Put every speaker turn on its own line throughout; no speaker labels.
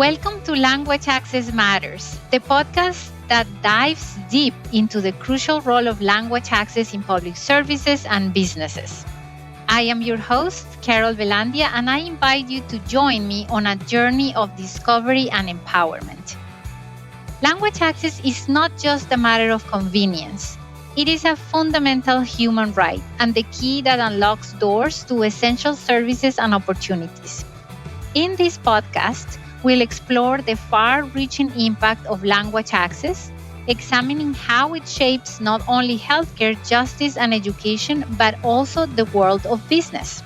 Welcome to Language Access Matters, the podcast that dives deep into the crucial role of language access in public services and businesses. I am your host, Carol Valendia, and I invite you to join me on a journey of discovery and empowerment. Language access is not just a matter of convenience. It is a fundamental human right and the key that unlocks doors to essential services and opportunities. In this podcast, we'll explore the far-reaching impact of language access, examining how it shapes not only healthcare, justice, and education, but also the world of business.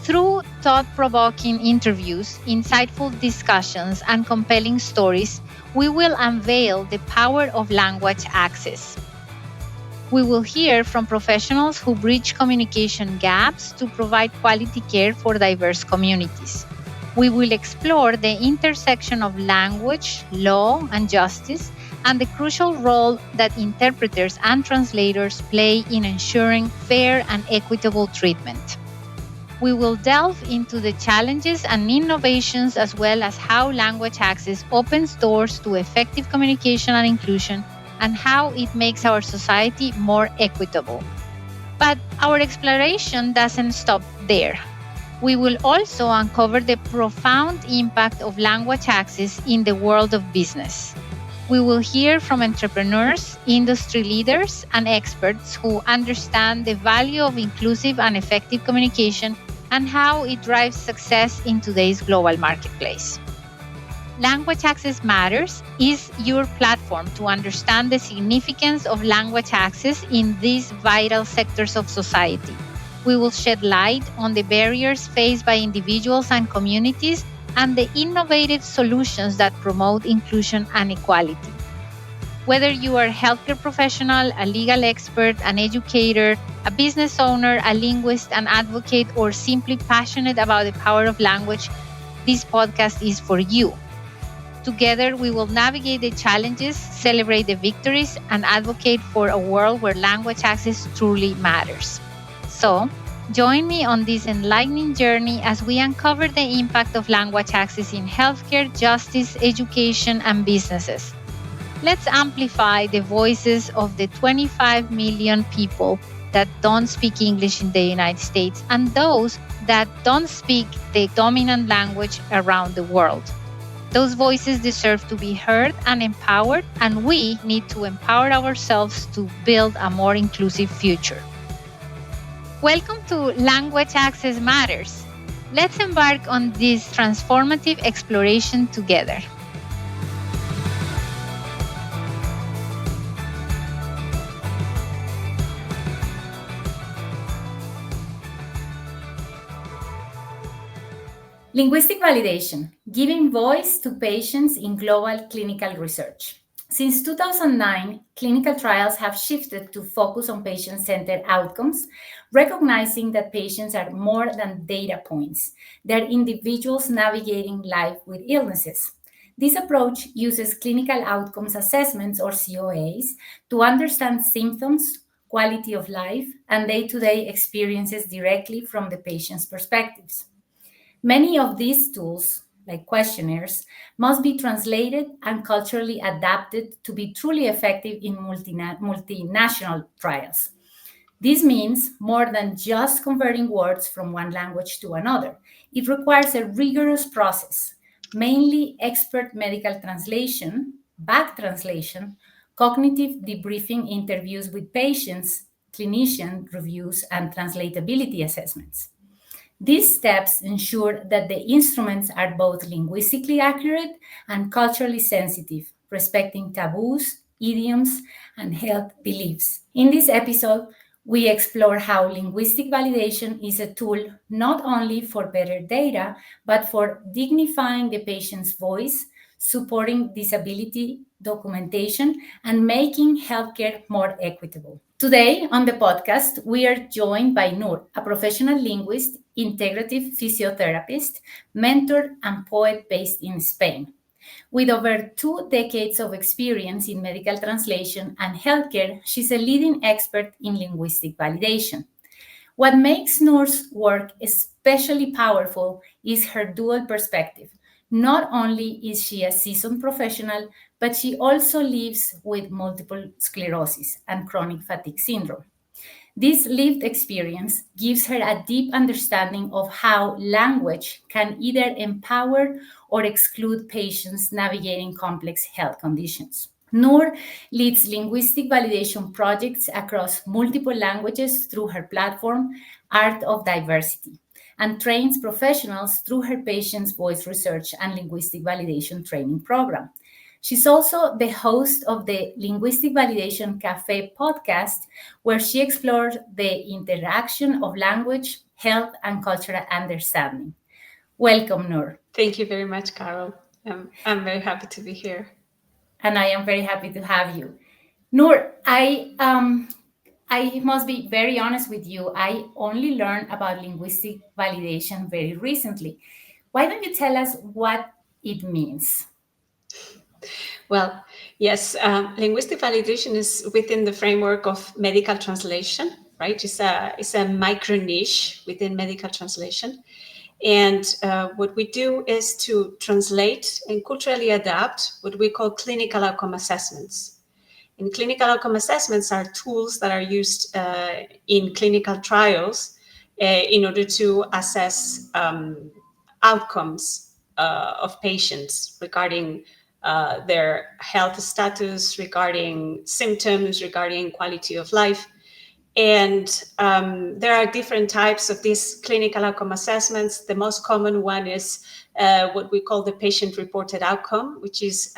Through thought-provoking interviews, insightful discussions, and compelling stories, we will unveil the power of language access. We will hear from professionals who bridge communication gaps to provide quality care for diverse communities. We will explore the intersection of language, law, and justice, and the crucial role that interpreters and translators play in ensuring fair and equitable treatment. We will delve into the challenges and innovations as well as how language access opens doors to effective communication and inclusion and how it makes our society more equitable. But our exploration doesn't stop there. We will also uncover the profound impact of language access in the world of business. We will hear from entrepreneurs, industry leaders, and experts who understand the value of inclusive and effective communication and how it drives success in today's global marketplace. Language Access Matters is your platform to understand the significance of language access in these vital sectors of society. We will shed light on the barriers faced by individuals and communities and the innovative solutions that promote inclusion and equality. Whether you are a healthcare professional, a legal expert, an educator, a business owner, a linguist, an advocate, or simply passionate about the power of language, this podcast is for you. Together, we will navigate the challenges, celebrate the victories, and advocate for a world where language access truly matters. So, join me on this enlightening journey as we uncover the impact of language access in healthcare, justice, education, and businesses. Let's amplify the voices of the 25 million people that don't speak English in the United States and those that don't speak the dominant language around the world. Those voices deserve to be heard and empowered, and we need to empower ourselves to build a more inclusive future. Welcome to Language Access Matters. Let's embark on this transformative exploration together.
Linguistic validation, giving voice to patients in global clinical research. Since 2009, clinical trials have shifted to focus on patient-centered outcomes, recognizing that patients are more than data points. They're individuals navigating life with illnesses. This approach uses clinical outcomes assessments, or COAs, to understand symptoms, quality of life, and day-to-day experiences directly from the patient's perspectives. Many of these tools, like questionnaires, must be translated and culturally adapted to be truly effective in multinational trials. This means more than just converting words from one language to another. It requires a rigorous process, mainly expert medical translation, back translation, cognitive debriefing interviews with patients, clinician reviews, and translatability assessments. These steps ensure that the instruments are both linguistically accurate and culturally sensitive, respecting taboos, idioms, and held beliefs. In this episode, we explore how linguistic validation is a tool not only for better data, but for dignifying the patient's voice, supporting disability documentation, and making healthcare more equitable. Today on the podcast, we are joined by Nur, a professional linguist, integrative physiotherapist, mentor, and poet based in Spain. With over 2 decades of experience in medical translation and healthcare, she's a leading expert in linguistic validation. What makes Nur's work especially powerful is her dual perspective. Not only is she a seasoned professional, but she also lives with multiple sclerosis and chronic fatigue syndrome. This lived experience gives her a deep understanding of how language can either empower or exclude patients navigating complex health conditions. Nur leads linguistic validation projects across multiple languages through her platform, Art of Diversity, and trains professionals through her Patients' Voice Research and Linguistic Validation Training Program. She's also the host of the Linguistic Validation Cafe podcast, where she explores the interaction of language, health, and cultural understanding. Welcome, Nur.
Thank you very much, Carol. I'm very happy to be here.
And I am very happy to have you. Nur, I must be very honest with you. I only learned about linguistic validation very recently. Why don't you tell us what it means?
Well, yes, linguistic validation is within the framework of medical translation, right? It's a micro niche within medical translation. And what we do is to translate and culturally adapt what we call clinical outcome assessments. And clinical outcome assessments are tools that are used in clinical trials in order to assess outcomes of patients regarding their health status, regarding symptoms, regarding quality of life. And there are different types of these clinical outcome assessments. The most common one is what we call the patient-reported outcome, which is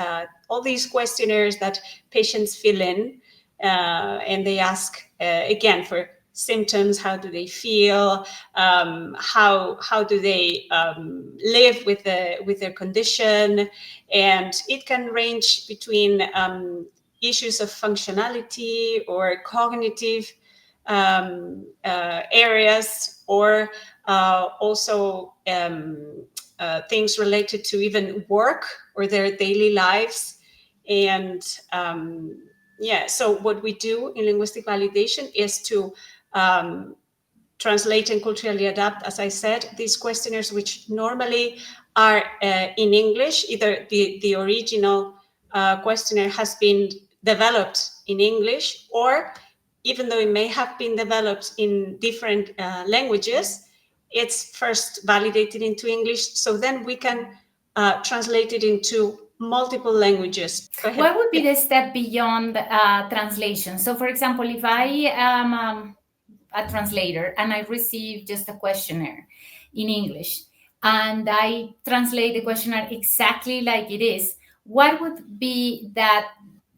all these questionnaires that patients fill in, and they ask, again, for symptoms, how do they feel, how do they live with their condition, and it can range between issues of functionality or cognitive areas, or also things related to even work or their daily lives. And yeah, so what we do in linguistic validation is to translate and culturally adapt, as I said, these questionnaires, which normally are in English. Either the original questionnaire has been developed in English, or even though it may have been developed in different languages, it's first validated into English, so then we can translate it into multiple languages. Go ahead.
What would be the step beyond translation? So, for example, if I am a translator and I receive just a questionnaire in English and I translate the questionnaire exactly like it is, what would be that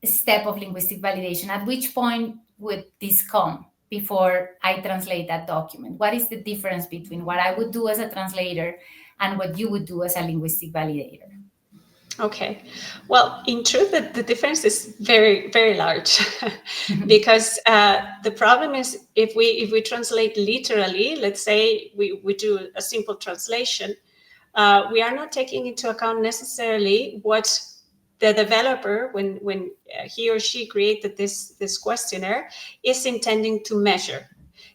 step of linguistic validation? At which point would this come before I translate that document? What is the difference between what I would do as a translator and what you would do as a linguistic validator?
Okay, well, in truth, the difference is very, very large, because the problem is if we translate literally, let's say we do a simple translation, we are not taking into account necessarily what the developer, when he or she created this questionnaire, is intending to measure.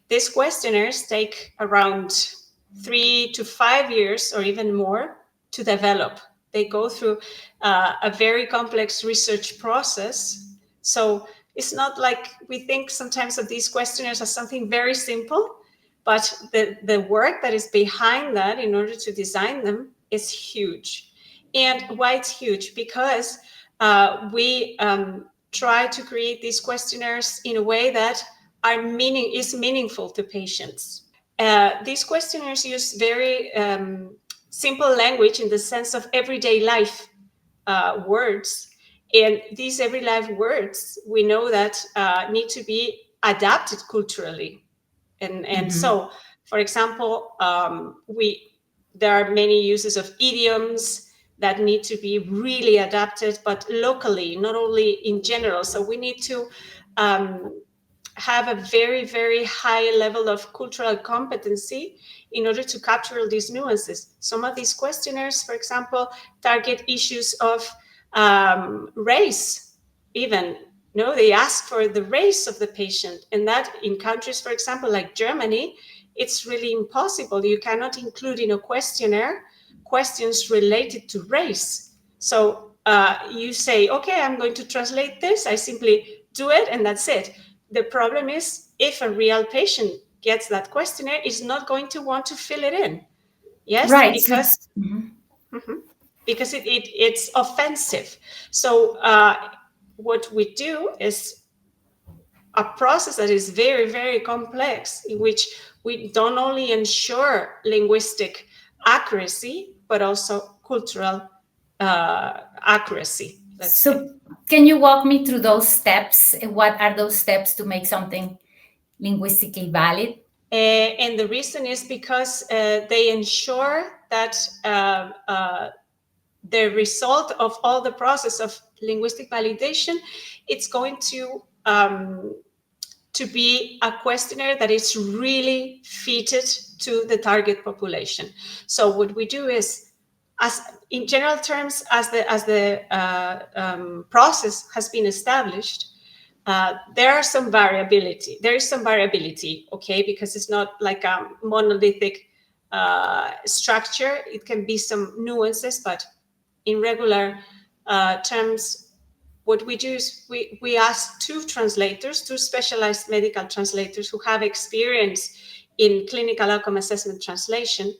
These questionnaires take around 3 to 5 years or even more to develop. They go through a very complex research process. So it's not like we think sometimes of these questionnaires as something very simple, but the work that is behind that in order to design them is huge. And why it's huge? Because we try to create these questionnaires in a way that is meaningful to patients. These questionnaires use very simple language in the sense of everyday life words. And these everyday life words, we know that need to be adapted culturally. And so, for example, there are many uses of idioms that need to be really adapted, but locally, not only in general. So we need to have a very, very high level of cultural competency in order to capture all these nuances. Some of these questionnaires, for example, target issues of race, even. No, they ask for the race of the patient, and that in countries, for example, like Germany, it's really impossible. You cannot include in a questionnaire questions related to race. So you say, okay, I'm going to translate this. I simply do it and that's it. The problem is if a real patient gets that questionnaire, is not going to want to fill it in. Yes,
Right.
because because it's offensive. So what we do is a process that is very, very complex, in which we don't only ensure linguistic accuracy, but also cultural accuracy, let's say.
Can you walk me through those steps? What are those steps to make something linguistically valid?
And the reason is because they ensure that the result of all the process of linguistic validation, it's going to be a questionnaire that is really fitted to the target population. So what we do is, as in general terms, as the process has been established, there is some variability, okay, because it's not like a monolithic structure. It can be some nuances, but in regular terms, what we do is we ask two specialized medical translators who have experience in clinical outcome assessment translation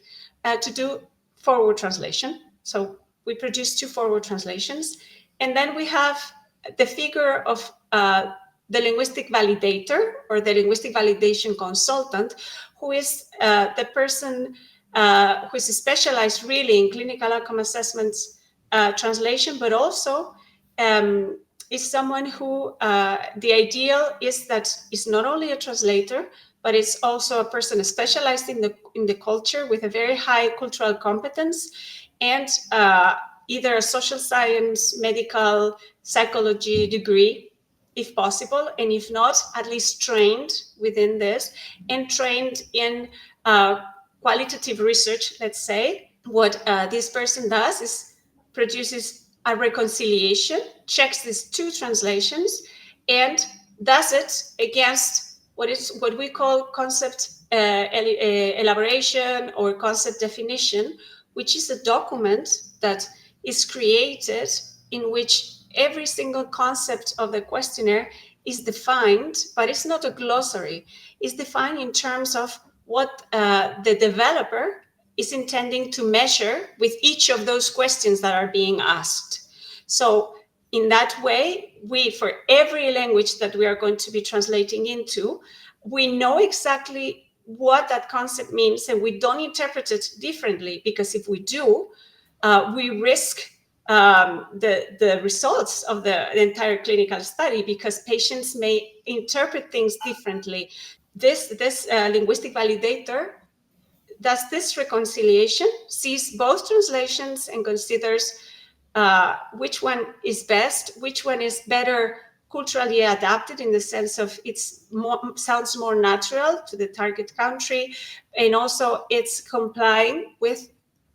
to do forward translation. So we produce two forward translations. And then we have the figure of the linguistic validator or the linguistic validation consultant, who is the person who is specialized really in clinical outcome assessments translation, but also is someone who the ideal is that is not only a translator, but it's also a person specialized in the culture with a very high cultural competence, and either a social science, medical, psychology degree, if possible, and if not, at least trained within this and trained in qualitative research, let's say. What this person does is produces a reconciliation, checks these two translations, and does it against what we call concept elaboration or concept definition, which is a document that is created in which every single concept of the questionnaire is defined, but it's not a glossary. It's defined in terms of what the developer is intending to measure with each of those questions that are being asked. So in that way, for every language that we are going to be translating into, we know exactly what that concept means, and we don't interpret it differently, because if we do, we risk the results of the entire clinical study, because patients may interpret things differently. This linguistic validator does this reconciliation, sees both translations, and considers which one is best, which one is better culturally adapted, in the sense of sounds more natural to the target country, and also it's complying with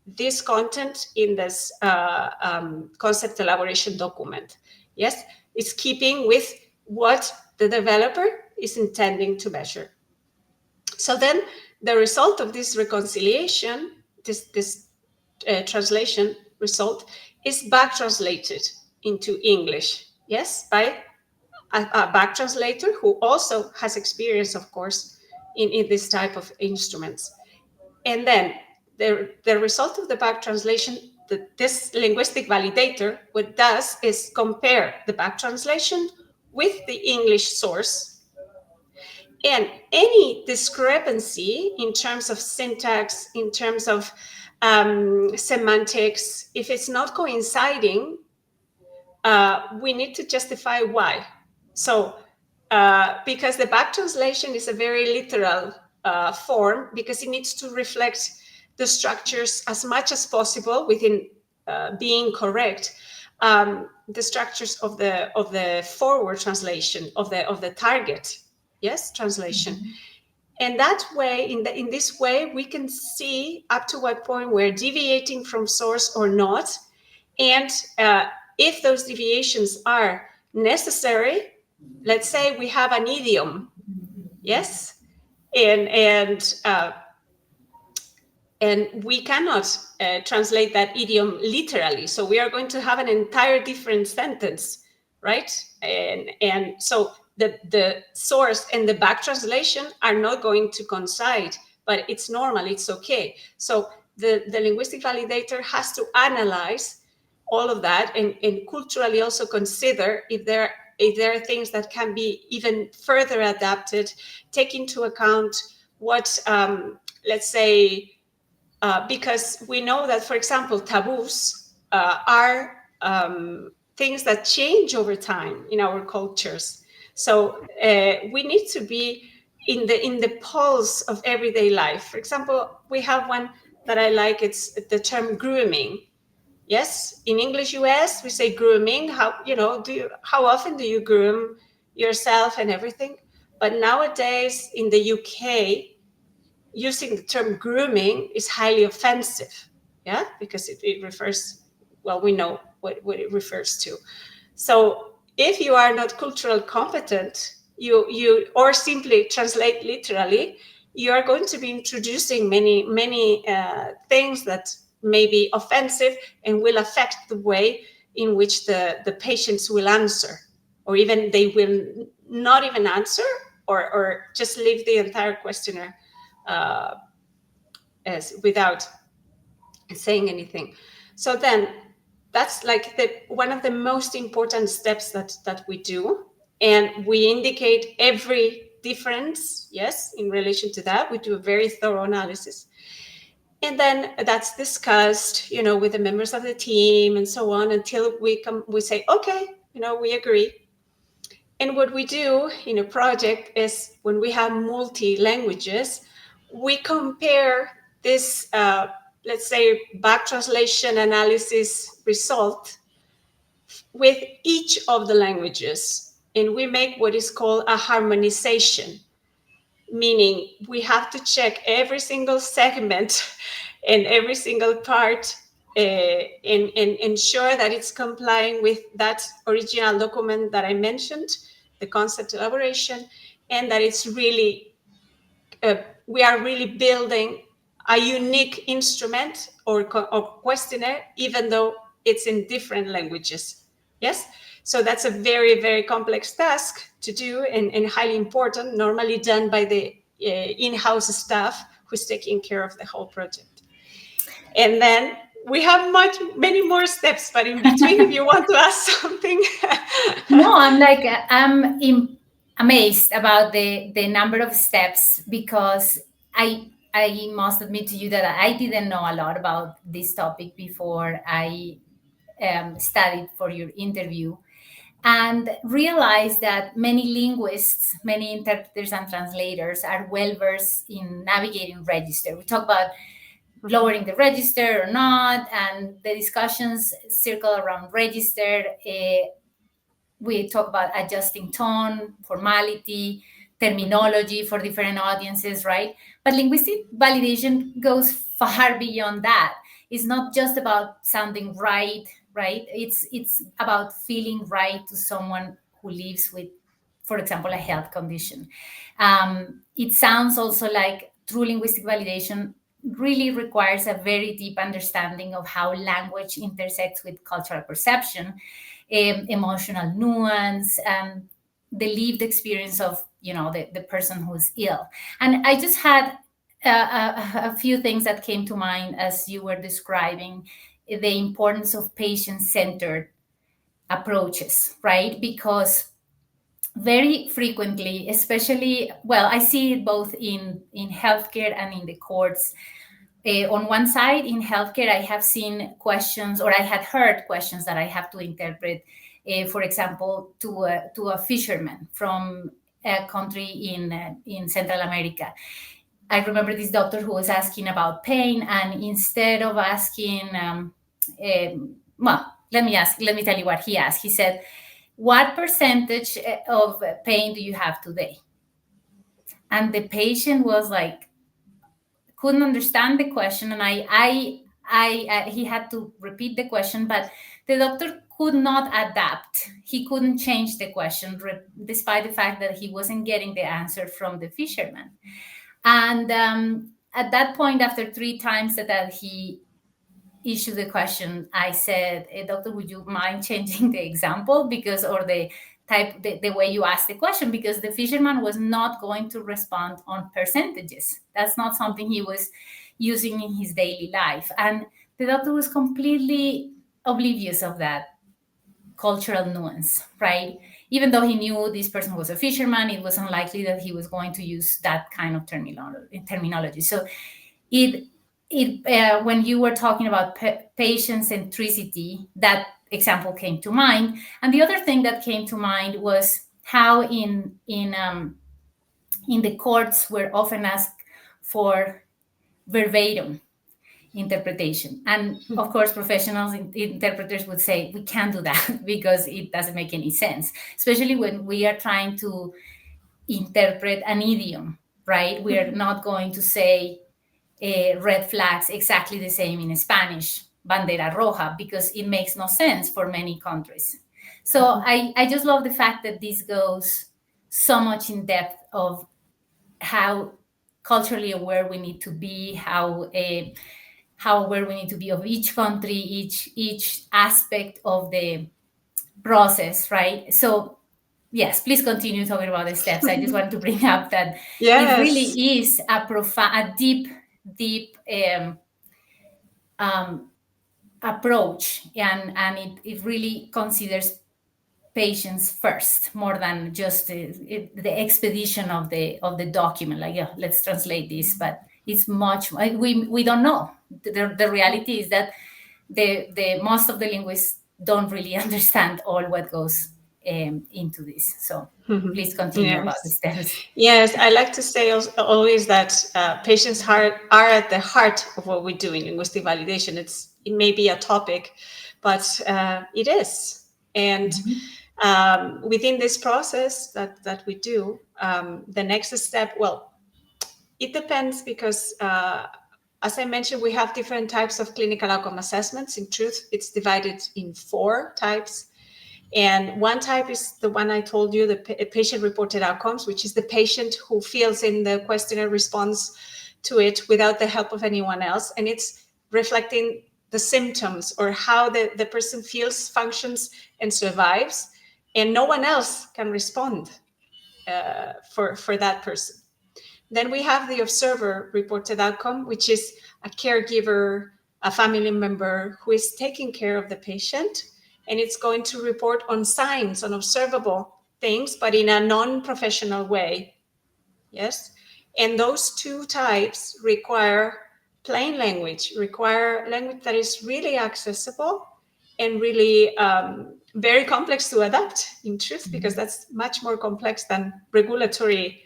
this content in this concept elaboration document. Yes, it's keeping with what the developer is intending to measure. So then the result of this reconciliation, this translation result, is back translated into English, yes, by a back translator who also has experience, of course, in this type of instruments. And then the result of the back translation, this linguistic validator, what does is compare the back translation with the English source, and any discrepancy in terms of syntax, in terms of semantics, if it's not coinciding, we need to justify why. So because the back translation is a very literal form, because it needs to reflect the structures as much as possible within being correct, the structures of the forward translation of the target, yes, translation. Mm-hmm. And that way, in this way, we can see up to what point we're deviating from source or not, and if those deviations are necessary. Let's say we have an idiom, yes, and And we cannot translate that idiom literally. So we are going to have an entire different sentence, right? And so the source and the back translation are not going to coincide, but it's normal, it's okay. So the linguistic validator has to analyze all of that and culturally also consider if there are things that can be even further adapted, take into account what, let's say, because we know that, for example, taboos are things that change over time in our cultures. So we need to be in the pulse of everyday life. For example, we have one that I like. It's the term grooming. Yes, in English US we say grooming. How often do you groom yourself and everything? But nowadays in the UK, using the term grooming is highly offensive, yeah, because it refers, well, we know what it refers to. So if you are not cultural competent, you or simply translate literally, you are going to be introducing many things that may be offensive and will affect the way in which the patients will answer, or even they will not even answer, or just leave the entire questionnaire uh, as without saying anything. So then that's like one of the most important steps that we do, and we indicate every difference. Yes, in relation to that, we do a very thorough analysis, and then that's discussed, with the members of the team and so on, until we say, okay, we agree. And what we do in a project is, when we have multi languages, we compare this, let's say, back translation analysis result with each of the languages. And we make what is called a harmonization, meaning we have to check every single segment and every single part, and ensure that it's complying with that original document that I mentioned, the concept elaboration, and that it's really, we are really building a unique instrument or questionnaire, even though it's in different languages. Yes? So that's a very, very complex task to do, and highly important, normally done by the in-house staff who's taking care of the whole project. And then we have many more steps, but in between, if you want to ask something.
No, I'm amazed about the number of steps, because I must admit to you that I didn't know a lot about this topic before I studied for your interview, and realized that many linguists, many interpreters and translators are well versed in navigating register. We talk about lowering the register or not, and the discussions circle around register. We talk about adjusting tone, formality, terminology for different audiences, right? But linguistic validation goes far beyond that. It's not just about sounding right, right? It's about feeling right to someone who lives with, for example, a health condition. It sounds also like true linguistic validation really requires a very deep understanding of how language intersects with cultural perception, emotional nuance, the lived experience of the person who's ill. And I just had a few things that came to mind as you were describing the importance of patient-centered approaches, right? Because very frequently, especially, well, I see it both in healthcare and in the courts. On one side, in healthcare, I have seen questions, or I had heard questions that I have to interpret, for example, to a fisherman from a country in Central America. I remember this doctor who was asking about pain, and instead of asking, well, let me tell you what he asked. He said, "What percentage of pain do you have today?" And the patient was like, couldn't understand the question, and he had to repeat the question, but the doctor could not adapt. He couldn't change the question, despite the fact that he wasn't getting the answer from the fisherman. And at that point, after 3 times that he issued the question, I said, doctor, would you mind changing the example or the way you asked the question? Because the fisherman was not going to respond on percentages. That's not something he was using in his daily life. And the doctor was completely oblivious of that cultural nuance, right? Even though he knew this person was a fisherman, it was unlikely that he was going to use that kind of terminology. So it when you were talking about patient centricity, that example came to mind. And the other thing that came to mind was how in the courts we're often asked for verbatim interpretation. And of course, professionals, interpreters would say, we can't do that because it doesn't make any sense, especially when we are trying to interpret an idiom, right? We are not going to say red flags exactly the same in Spanish, bandera roja, because it makes no sense for many countries. So I just love the fact that this goes so much in depth of how culturally aware we need to be, how aware we need to be of each country, each aspect of the process, right? So yes, please continue talking about the steps. I just want to bring up that it
Yes.
really is a deep approach, and it really considers patients first more than just the expedition of the document. Like, yeah, let's translate this, but it's much. We don't know. The reality is that the most of the linguists don't really understand all what goes into this. So please continue about the
Yes.
steps.
Yes, I like to say always that patients are at the heart of what we do in linguistic validation. It may be a topic, but it is. And within this process that we do, the next step, well, it depends because, as I mentioned, we have different types of clinical outcome assessments. In truth, it's divided in 4 types. And one type is the one I told you, the patient-reported outcomes, which is the patient who fills in the questionnaire response to it without the help of anyone else. And it's reflecting the symptoms or how the person feels, functions, and survives. And no one else can respond for that person. Then we have the observer-reported outcome, which is a caregiver, a family member who is taking care of the patient, and it's going to report on signs, on observable things, but in a non-professional way. Yes. And those 2 types require plain language, require language that is really accessible and really very complex to adapt, in truth, because that's much more complex than regulatory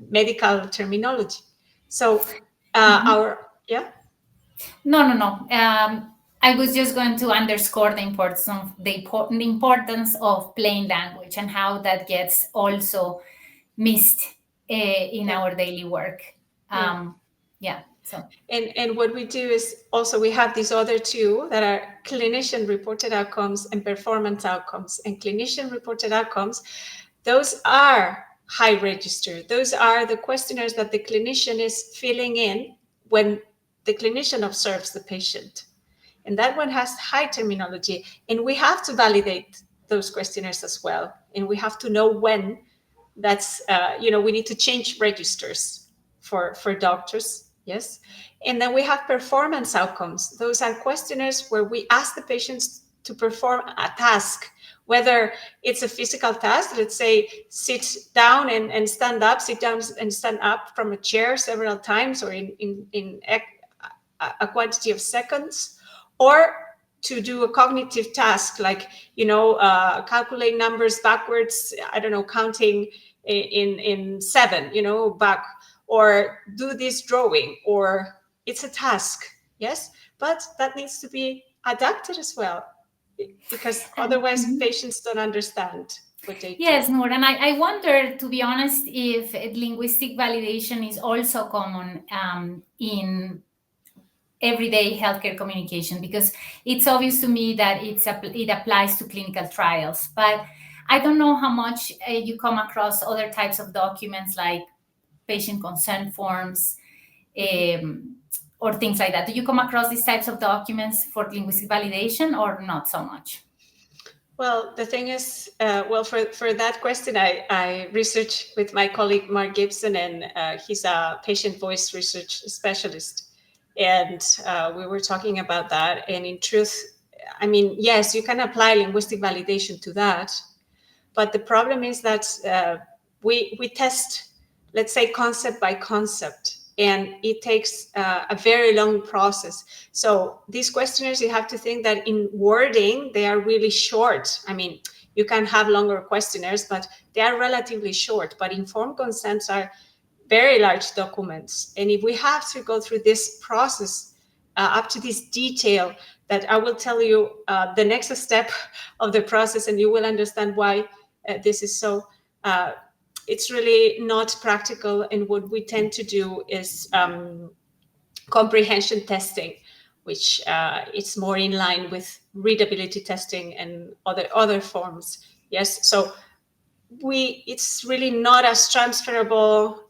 medical terminology. So yeah.
No. I was just going to underscore the importance of plain language and how that gets also missed in
Yeah.
our daily work.
Yeah.
Yeah. So.
And what we do is also we have these other 2 that are clinician reported outcomes and performance outcomes. And clinician reported outcomes, those are high register. Those are the questionnaires that the clinician is filling in when the clinician observes the patient. And that one has high terminology. And we have to validate those questionnaires as well. And we have to know when that's, we need to change registers for doctors. Yes. And then we have performance outcomes. Those are questionnaires where we ask the patients to perform a task, whether it's a physical task, let's say sit down and stand up, sit down and stand up from a chair several times, or in a quantity of seconds, or to do a cognitive task like calculate numbers backwards, I don't know, counting in 7 back, or do this drawing, or it's a task. Yes, but that needs to be adapted as well, because otherwise patients don't understand what they
Yes,
do.
Nur, and I wonder, to be honest, if linguistic validation is also common in everyday healthcare communication, because it's obvious to me that it applies to clinical trials, but I don't know how much you come across other types of documents like patient consent forms, or things like that. Do you come across these types of documents for linguistic validation or not so much?
Well, the thing is, for that question, I researched with my colleague Mark Gibson, and he's a patient voice research specialist. And we were talking about that. And in truth, I mean, yes, you can apply linguistic validation to that. But the problem is that we test, let's say, concept by concept, and it takes a very long process. So these questionnaires, you have to think that in wording, they are really short. I mean, you can have longer questionnaires, but they are relatively short. But informed consents are very large documents. And if we have to go through this process up to this detail, that I will tell you the next step of the process, and you will understand why this is so. It's really not practical. And what we tend to do is comprehension testing, which it's more in line with readability testing and other forms. Yes, so it's really not as transferable,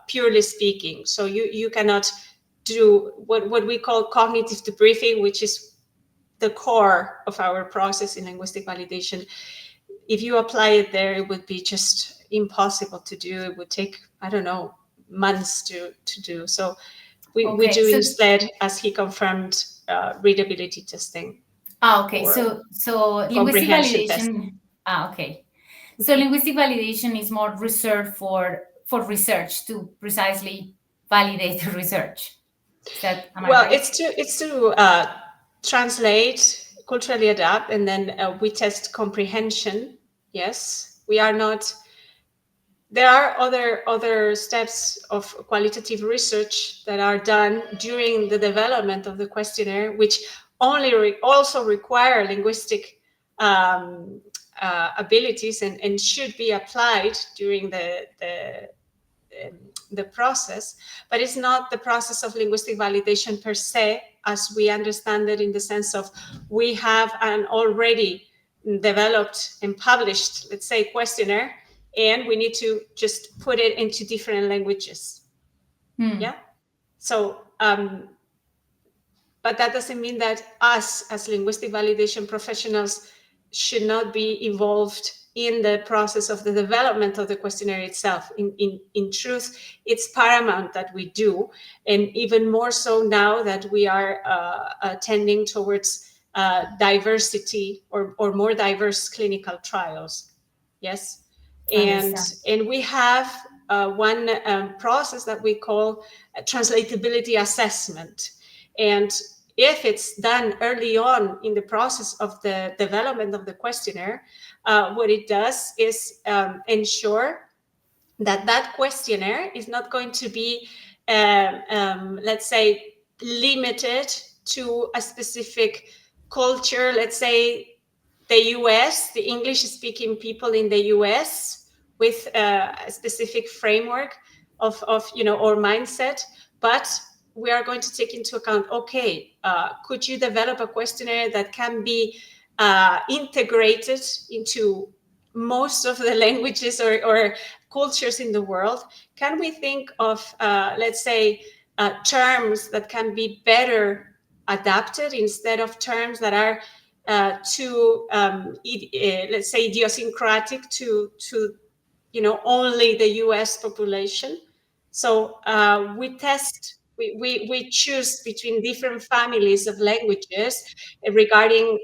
purely speaking. So you cannot do what we call cognitive debriefing, which is the core of our process in linguistic validation. If you apply it there, it would be just impossible to do. It would take, I don't know, months to do. So we do instead, as he confirmed, readability testing.
Okay, so linguistic validation. Testing. Okay. So linguistic validation is more reserved for research to precisely validate the research. Am I right?
It's to translate, culturally adapt, and then we test comprehension. Yes, we are not. There are other steps of qualitative research that are done during the development of the questionnaire, which also require linguistic abilities and should be applied during the process, but it's not the process of linguistic validation per se, as we understand it, in the sense of we have an already developed and published, let's say, questionnaire, and we need to just put it into different languages. Yeah. So, but that doesn't mean that us as linguistic validation professionals should not be involved in the process of the development of the questionnaire itself. In truth, it's paramount that we do, and even more so now that we are tending towards diversity or more diverse clinical trials. Yes, and we have one process that we call translatability assessment. And if it's done early on in the process of the development of the questionnaire, what it does is ensure that questionnaire is not going to be, let's say, limited to a specific culture. Let's say the US, the English-speaking people in the US, with a specific framework of or mindset, but we are going to take into account, okay, could you develop a questionnaire that can be integrated into most of the languages or cultures in the world? Can we think of, let's say, terms that can be better adapted instead of terms that are too, let's say, idiosyncratic to only the US population? So we choose between different families of languages regarding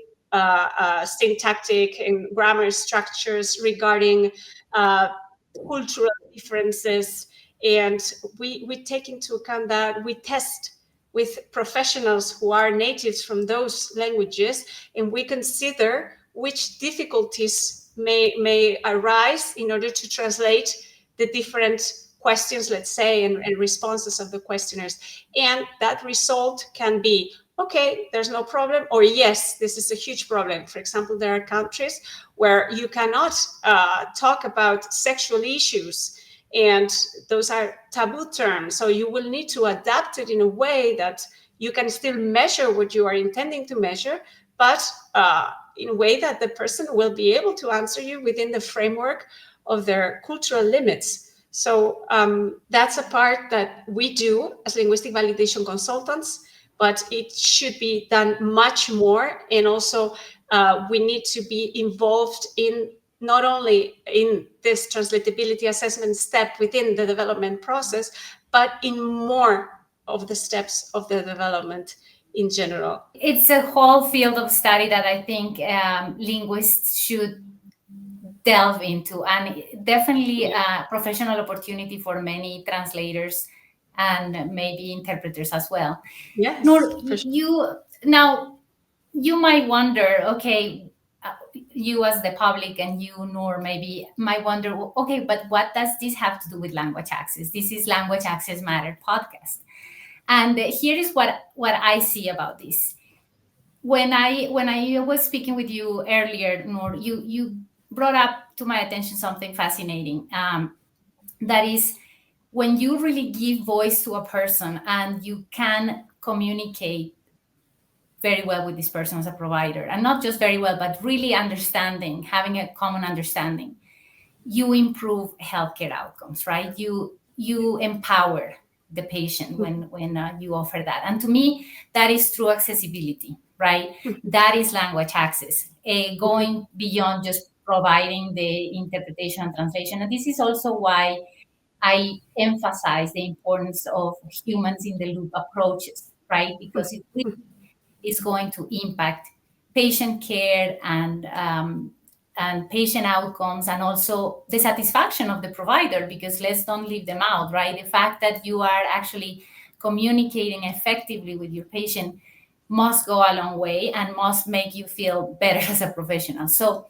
syntactic and grammar structures, regarding cultural differences, and we take into account that. We test with professionals who are natives from those languages, and we consider which difficulties may arise in order to translate the different questions, let's say, and responses of the questionnaires. And that result can be, okay, there's no problem, or yes, this is a huge problem. For example, there are countries where you cannot talk about sexual issues, and those are taboo terms. So you will need to adapt it in a way that you can still measure what you are intending to measure, but in a way that the person will be able to answer you within the framework of their cultural limits. So that's a part that we do as linguistic validation consultants, but it should be done much more. And also we need to be involved in not only in this translatability assessment step within the development process, but in more of the steps of the development in general.
It's a whole field of study that I think linguists should delve into, and definitely a professional opportunity for many translators and maybe interpreters as well.
Yes,
Nur,
for sure.
you might wonder, okay, you as the public and you, Nur, maybe might wonder, okay, but what does this have to do with language access? This is Language Access Matter podcast. And here is what I see about this. When I was speaking with you earlier, Nur, you brought up to my attention something fascinating. That is, when you really give voice to a person and you can communicate very well with this person as a provider, and not just very well, but really understanding, having a common understanding, you improve healthcare outcomes, right? You empower the patient when you offer that. And to me, that is true accessibility, right? That is language access, going beyond just providing the interpretation and translation. And this is also why I emphasize the importance of humans in the loop approaches, right? Because it really is going to impact patient care and patient outcomes, and also the satisfaction of the provider, because let's don't leave them out, right? The fact that you are actually communicating effectively with your patient must go a long way and must make you feel better as a professional. So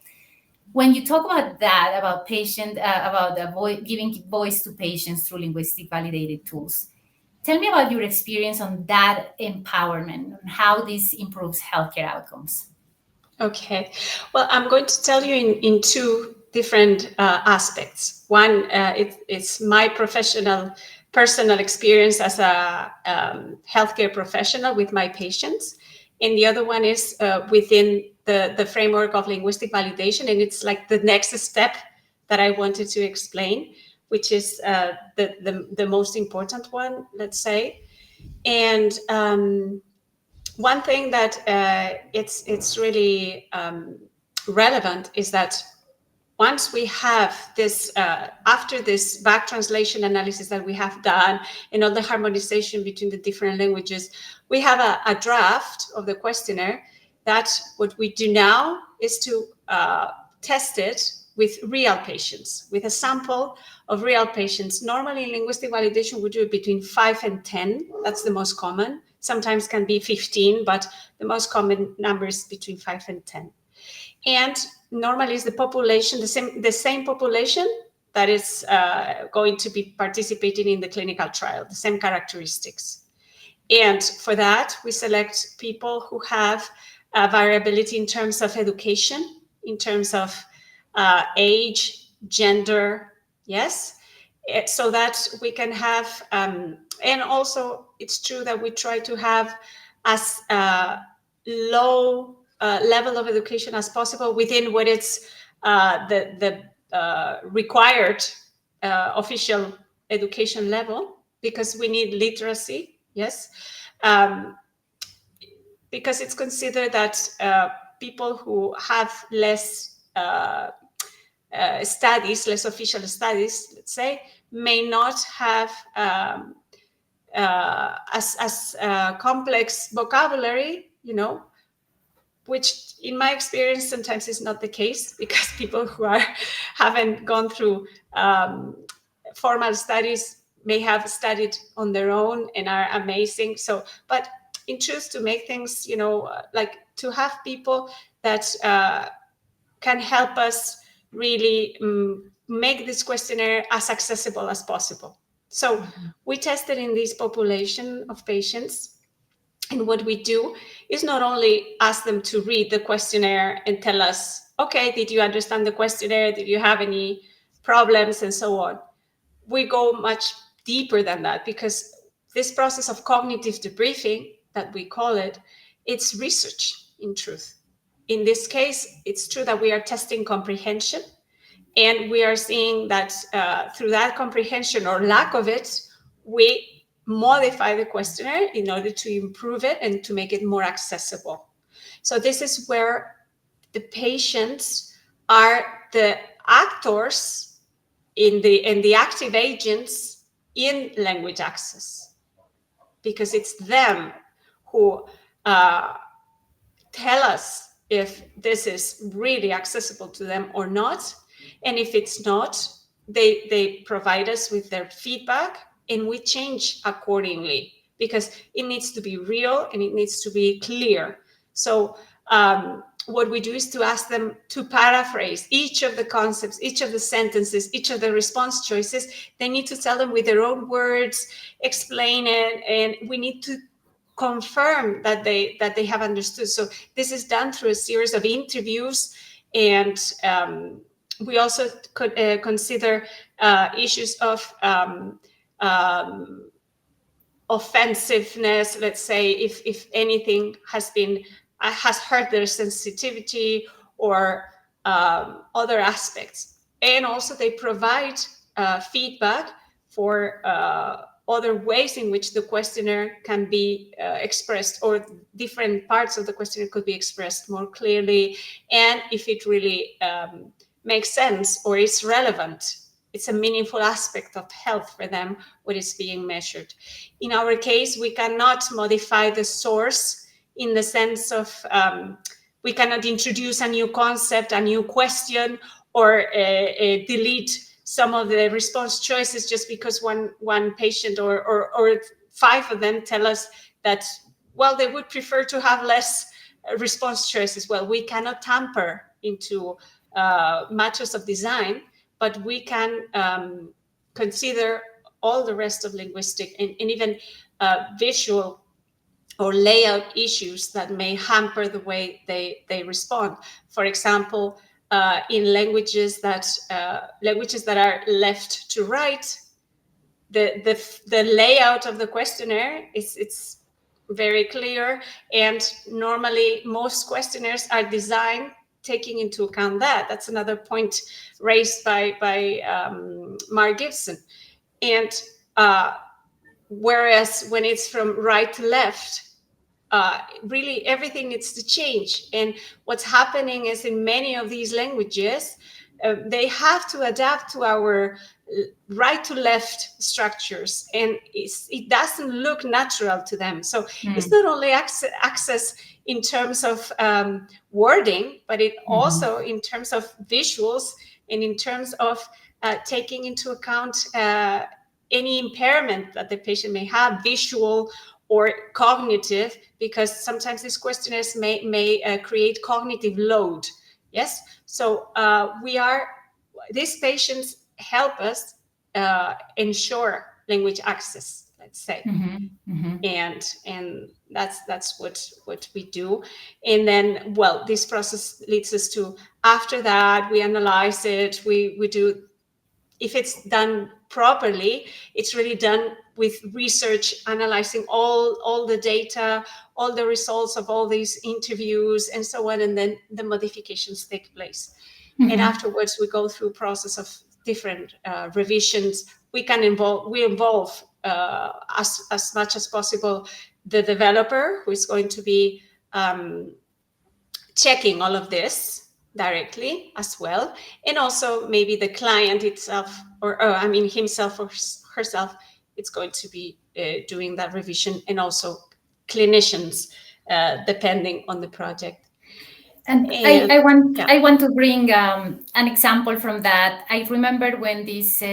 when you talk about that, about giving voice to patients through linguistic validated tools, tell me about your experience on that empowerment and how this improves healthcare outcomes.
Okay. Well, I'm going to tell you in two different aspects. One, it's my personal experience as a healthcare professional with my patients. And the other one is within the framework of linguistic validation. And it's like the next step that I wanted to explain, which is the most important one, let's say. And one thing that it's really relevant is that once we have this, after this back translation analysis that we have done and all the harmonization between the different languages, we have a draft of the questionnaire. That what we do now is to test it with real patients, with a sample of real patients. Normally in linguistic validation, we do it between 5 and 10. That's the most common. Sometimes can be 15, but the most common number is between 5 and 10. And normally is the population, the same population that is going to be participating in the clinical trial, the same characteristics. And for that, we select people who have variability in terms of education, in terms of age, gender, yes, so that we can have, and also it's true that we try to have as low level of education as possible within what it's the required official education level, because we need literacy, yes, because it's considered that people who have less studies, less official studies, let's say, may not have as complex vocabulary, you know, which in my experience sometimes is not the case, because people who haven't gone through formal studies may have studied on their own and are amazing. So, but in truth, to make things, you know, like to have people that can help us really make this questionnaire as accessible as possible. So we tested in this population of patients. And what we do is not only ask them to read the questionnaire and tell us, okay, did you understand the questionnaire? Did you have any problems and so on? We go much deeper than that, because this process of cognitive debriefing, that we call it, it's research in truth. In this case, it's true that we are testing comprehension, And we are seeing that through that comprehension or lack of it, we modify the questionnaire in order to improve it and to make it more accessible. So this is where the patients are the actors in the active agents in language access, because it's them who tell us if this is really accessible to them or not. And if it's not, they provide us with their feedback, and we change accordingly, because it needs to be real and it needs to be clear. So what we do is to ask them to paraphrase each of the concepts, each of the sentences, each of the response choices. They need to tell them with their own words, explain it, and we need to confirm that they have understood. So this is done through a series of interviews, and we also could consider issues of offensiveness. Let's say if anything has hurt their sensitivity, or other aspects. And also they provide feedback for other ways in which the questionnaire can be expressed, or different parts of the questionnaire could be expressed more clearly, and if it really makes sense or is relevant. It's a meaningful aspect of health for them, what is being measured. In our case, we cannot modify the source in the sense of we cannot introduce a new concept, a new question, or delete some of the response choices just because one patient or 5 of them tell us that, well, they would prefer to have less response choices. Well, we cannot tamper into matters of design, but we can consider all the rest of linguistic and even visual or layout issues that may hamper the way they respond. For example, in languages that are left to right, the layout of the questionnaire it's very clear, and normally most questionnaires are designed taking into account that. That's another point raised by Mark Gibson. And whereas when it's from right to left, really everything needs to change. And what's happening is in many of these languages, they have to adapt to our right to left structures, and it doesn't look natural to them. So it's not only access in terms of wording, but it also in terms of visuals, and in terms of taking into account any impairment that the patient may have, visual or cognitive, because sometimes these questionnaires may create cognitive load. Yes, so these patients help us ensure language access, let's say. And that's what we do. And then, well, this process leads us to, after that, we analyze it. We do, if it's done properly, it's really done with research, analyzing all the data, all the results of all these interviews, and so on, and then the modifications take place. And afterwards, we go through a process of different revisions. We involve as much as possible the developer, who is going to be checking all of this directly as well, and also maybe the client itself, or himself or herself, it's going to be doing that revision, and also clinicians, depending on the project.
And I want to bring an example from that. I remember when this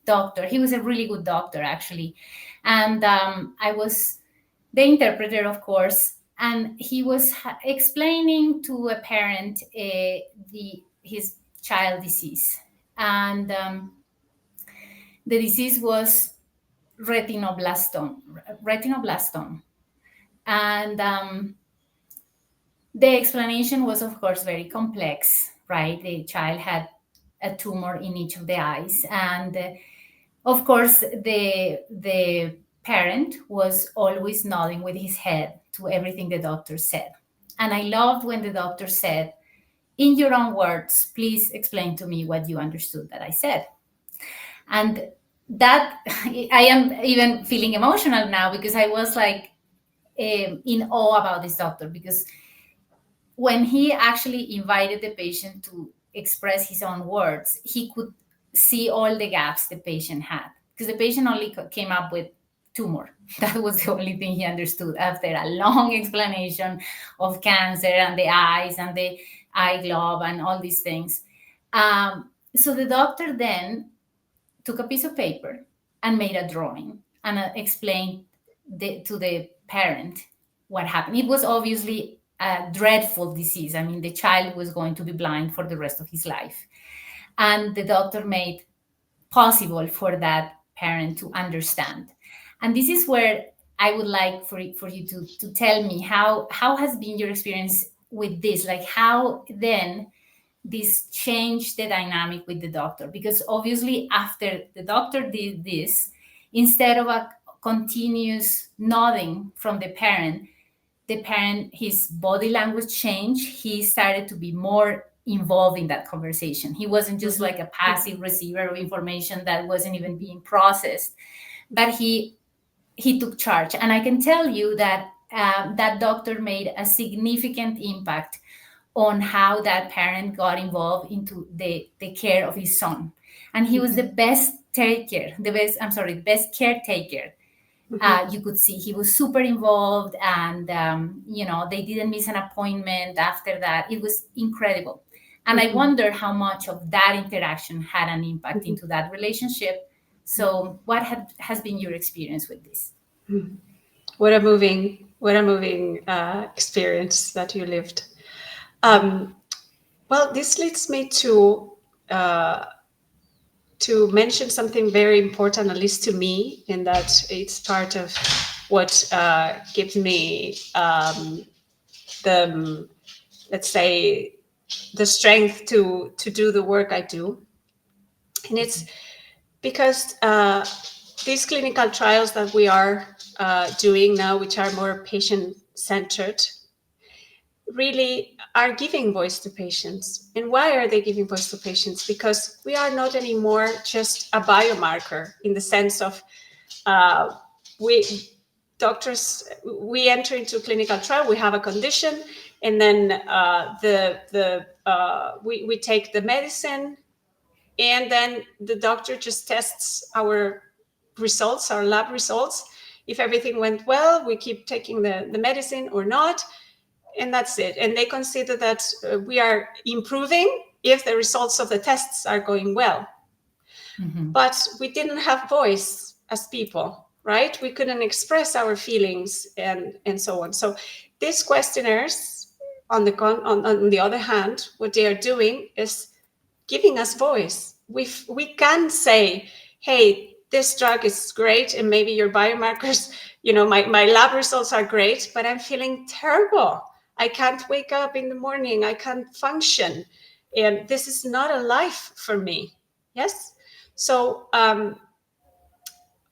doctor, he was a really good doctor actually, and I was the interpreter, of course, and he was explaining to a parent his child disease, and the disease was retinoblastoma, and the explanation was, of course, very complex, right? The child had a tumor in each of the eyes, and of course, the parent was always nodding with his head to everything the doctor said. And I loved when the doctor said, in your own words, please explain to me what you understood that I said. And that, I am even feeling emotional now, because I was like in awe about this doctor, because when he actually invited the patient to express his own words, he could see all the gaps the patient had, because the patient only came up with tumor. That was the only thing he understood after a long explanation of cancer and the eyes and the eye globe and all these things. So the doctor then took a piece of paper and made a drawing and explained to the parent what happened. It was obviously a dreadful disease. I mean, the child was going to be blind for the rest of his life. And the doctor made possible for that parent to understand. And this is where I would like for you to tell me how has been your experience with this? Like, how then this changed the dynamic with the doctor? Because obviously after the doctor did this, instead of a continuous nodding from the parent, his body language changed. He started to be more involved in that conversation. He wasn't just like a passive receiver of information that wasn't even being processed, but he took charge. And I can tell you that that doctor made a significant impact on how that parent got involved into the care of his son. And he was the best the best caretaker. You could see he was super involved, and they didn't miss an appointment after that. It was incredible. And I wonder how much of that interaction had an impact into that relationship. So what has been your experience with this?
What a moving experience that you lived. Well, this leads me to mention something very important, at least to me, in that it's part of what gives me the, let's say, the strength to do the work I do. And it's because these clinical trials that we are doing now, which are more patient-centered, really are giving voice to patients. And why are they giving voice to patients? Because we are not anymore just a biomarker, in the sense of we enter into a clinical trial, we have a condition, and then we take the medicine, and then the doctor just tests our results, our lab results. If everything went well, we keep taking the medicine or not, and that's it. And they consider that we are improving if the results of the tests are going well. But we didn't have voice as people, right? We couldn't express our feelings and so on. So these questionnaires, on the other hand, what they are doing is giving us voice. We can say, hey, this drug is great, and maybe your biomarkers, my lab results are great, but I'm feeling terrible. I can't wake up in the morning. I can't function. And this is not a life for me. Yes? So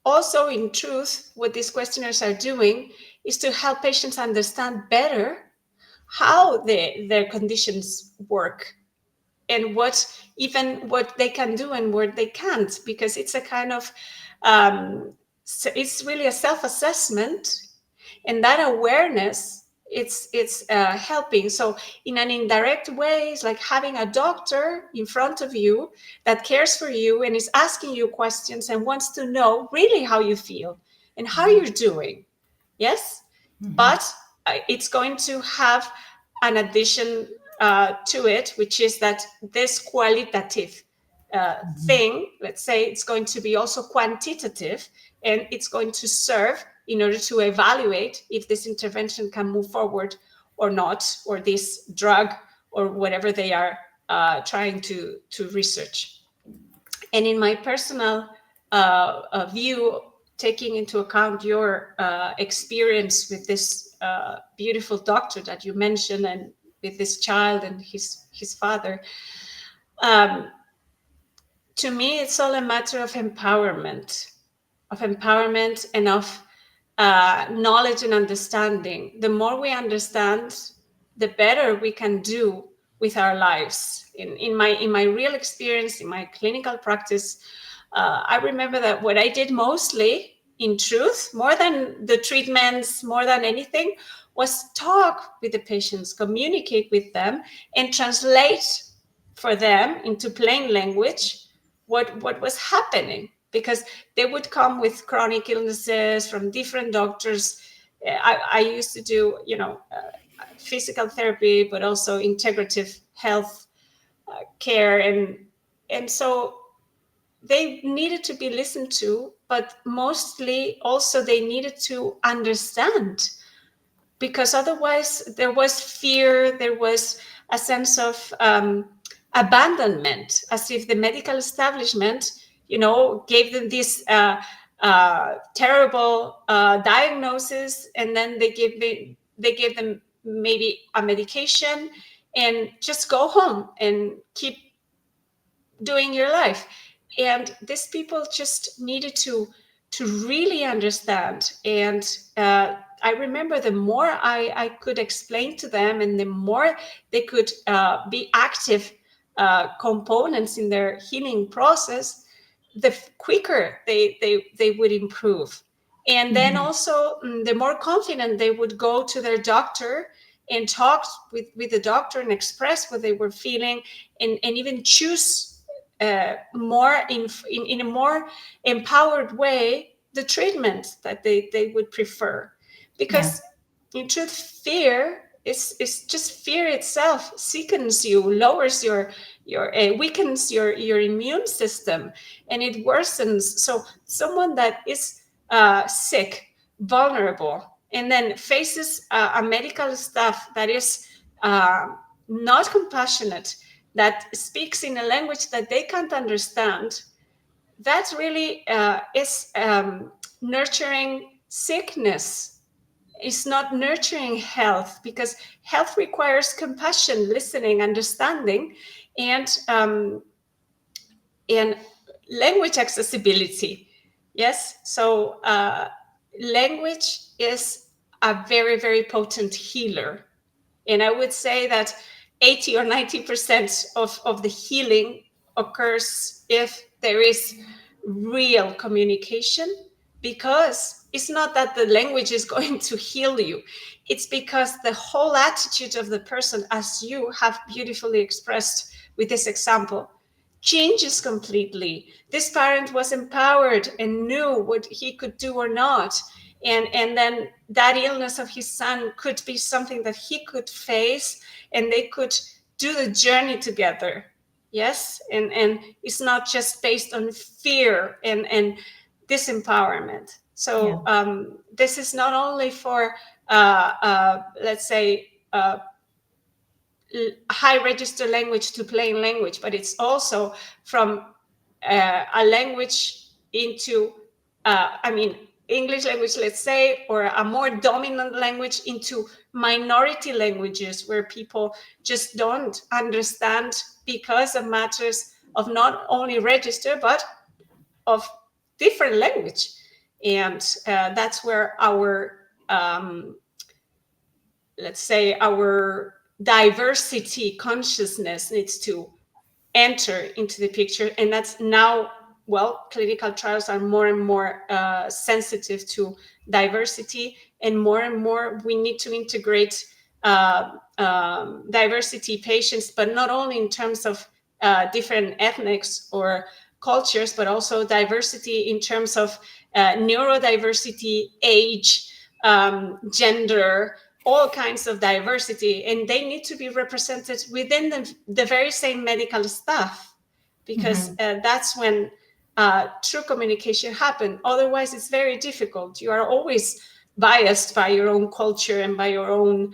also, in truth, what these questionnaires are doing is to help patients understand better how their conditions work, and what they can do and what they can't, because it's a kind of it's really a self-assessment, and that awareness, it's helping. So in an indirect way, it's like having a doctor in front of you that cares for you and is asking you questions and wants to know really how you feel and how you're doing. Yes. But it's going to have an addition to it, which is that this qualitative thing, let's say, it's going to be also quantitative, and it's going to serve in order to evaluate if this intervention can move forward or not, or this drug or whatever they are trying to research. And in my personal view, taking into account your experience with this beautiful doctor that you mentioned, and with this child and his father, to me, it's all a matter of empowerment and of knowledge and understanding. The more we understand, the better we can do with our lives. In my real experience, in my clinical practice, I remember that what I did mostly, in truth, more than the treatments, more than anything, was talk with the patients, communicate with them, and translate for them into plain language what was happening, because they would come with chronic illnesses from different doctors. I used to do, physical therapy, but also integrative health care, and so they needed to be listened to, but mostly also they needed to understand, because otherwise there was fear, there was a sense of abandonment, as if the medical establishment, gave them this terrible diagnosis, and then they gave them maybe a medication and just go home and keep doing your life. And these people just needed to really understand. And I remember the more I could explain to them, and the more they could be active components in their healing process, the quicker they would improve. And then also, the more confident they would go to their doctor and talk with the doctor and express what they were feeling, and even choose more in a more empowered way the treatment that they would prefer. Because in truth, fear is just fear itself sickens you, lowers your weakens your immune system, and it worsens. So someone that is sick, vulnerable, and then faces a medical staff that is not compassionate, that speaks in a language that they can't understand, that really is nurturing sickness. It's not nurturing health, because health requires compassion, listening, understanding, and language accessibility. Yes, so language is a very, very potent healer. And I would say that 80 or 90% of the healing occurs if there is real communication, because it's not that the language is going to heal you. It's because the whole attitude of the person, as you have beautifully expressed with this example, changes completely. This parent was empowered and knew what he could do or not. And then that illness of his son could be something that he could face, and they could do the journey together. Yes, and it's not just based on fear and disempowerment. So this is not only for let's say high register language to plain language, but it's also from a language into English language, let's say, or a more dominant language into minority languages, where people just don't understand because of matters of not only register, but of different language. And that's where our, let's say, our diversity consciousness needs to enter into the picture. And that's now, well, clinical trials are more and more sensitive to diversity, and more we need to integrate diversity patients, but not only in terms of different ethnics or cultures, but also diversity in terms of neurodiversity, age, gender, all kinds of diversity, and they need to be represented within the very same medical staff, because that's when true communication happens. Otherwise, it's very difficult. You are always biased by your own culture and by your own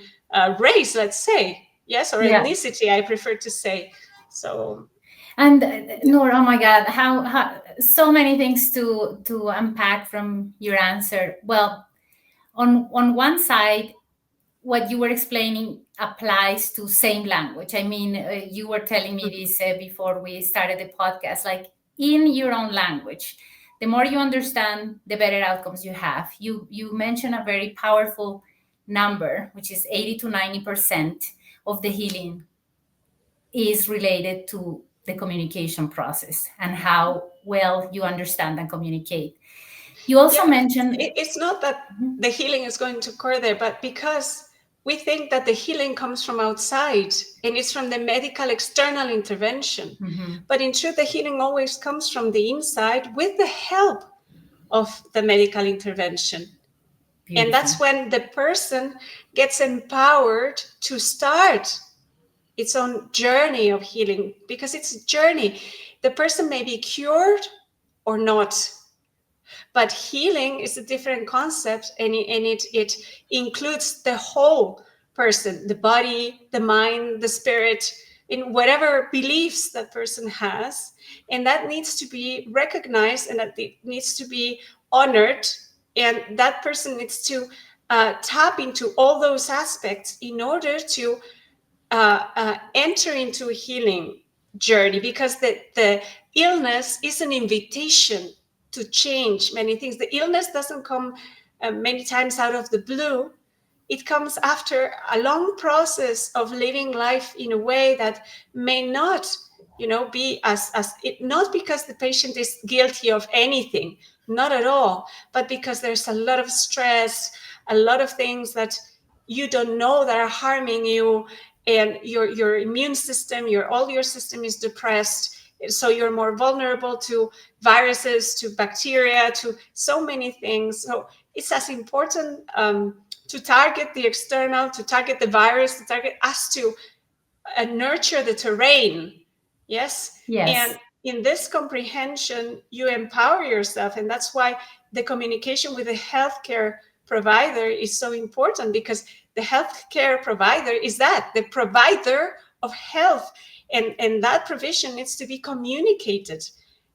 race, let's say, yes, or ethnicity, I prefer to say. So,
and Nur, oh my God, how so many things to unpack from your answer. Well, on one side, what you were explaining applies to same language. I mean, you were telling me this before we started the podcast, like in your own language, the more you understand, the better outcomes you have. You mentioned a very powerful number, which is 80 to 90% of the healing is related to the communication process and how well you understand and communicate. You also
Yeah,
mentioned.
it's not that the healing is going to occur there, but because we think that the healing comes from outside and it's from the medical external intervention. But in truth, the healing always comes from the inside with the help of the medical intervention. And
Beautiful.
that's when the person gets empowered to start its own journey of healing, because it's a journey. The person may be cured or not, but healing is a different concept, and it includes the whole person, the body, the mind, the spirit, in whatever beliefs that person has. And that needs to be recognized, and that it needs to be honored. And that person needs to tap into all those aspects in order to enter into a healing journey, because the illness is an invitation to change many things. The illness doesn't come many times out of the blue. It comes after a long process of living life in a way that may not, be as it, not because the patient is guilty of anything, not at all, but because there's a lot of stress, a lot of things that you don't know that are harming you, and your immune system, all your system is depressed, so you're more vulnerable to viruses, to bacteria, to so many things. So it's as important to target the external, to target the virus, to target us, to nurture the terrain. Yes.
Yes.
And in this comprehension, you empower yourself. And that's why the communication with the healthcare provider is so important, because the healthcare provider is the provider of health. And that provision needs to be communicated.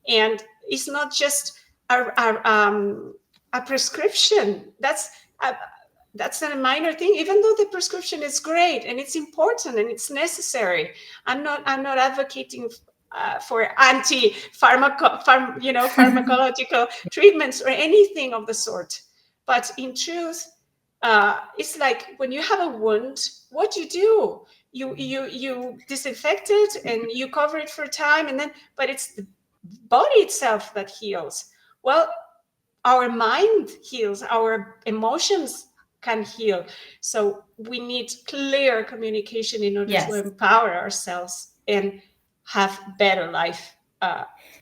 And it's not just a prescription. That's a minor thing, even though the prescription is great and it's important and it's necessary. I'm not advocating for pharmacological treatments or anything of the sort. But in truth, it's like when you have a wound, what do? You disinfect it and you cover it for time, and then, but it's the body itself that heals. Well, our mind heals, our emotions can heal. So we need clear communication in order to
Yes.
empower ourselves and have better life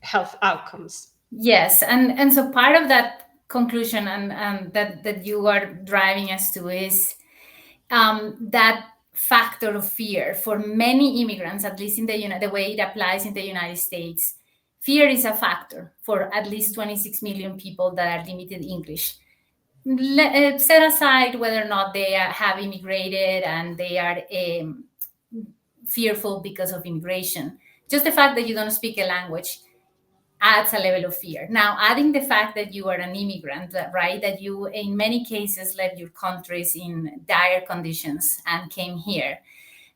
health outcomes.
Yes, and so part of that conclusion and that you are driving us to is that factor of fear for many immigrants, at least in the way it applies in the United States. Fear is a factor for at least 26 million people that are limited English. Set aside whether or not they have immigrated and they are fearful because of immigration. Just the fact that you don't speak a language adds a level of fear. Now, adding the fact that you are an immigrant, right, that you in many cases left your countries in dire conditions and came here.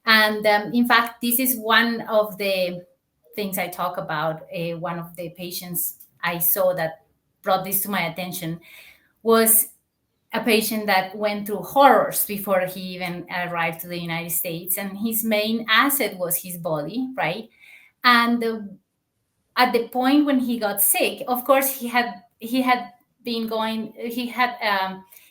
And in fact, this is one of the things I talk about. One of the patients I saw that brought this to my attention was a patient that went through horrors before he even arrived to the United States. And his main asset was his body, right? And at the point when he got sick, of course, he had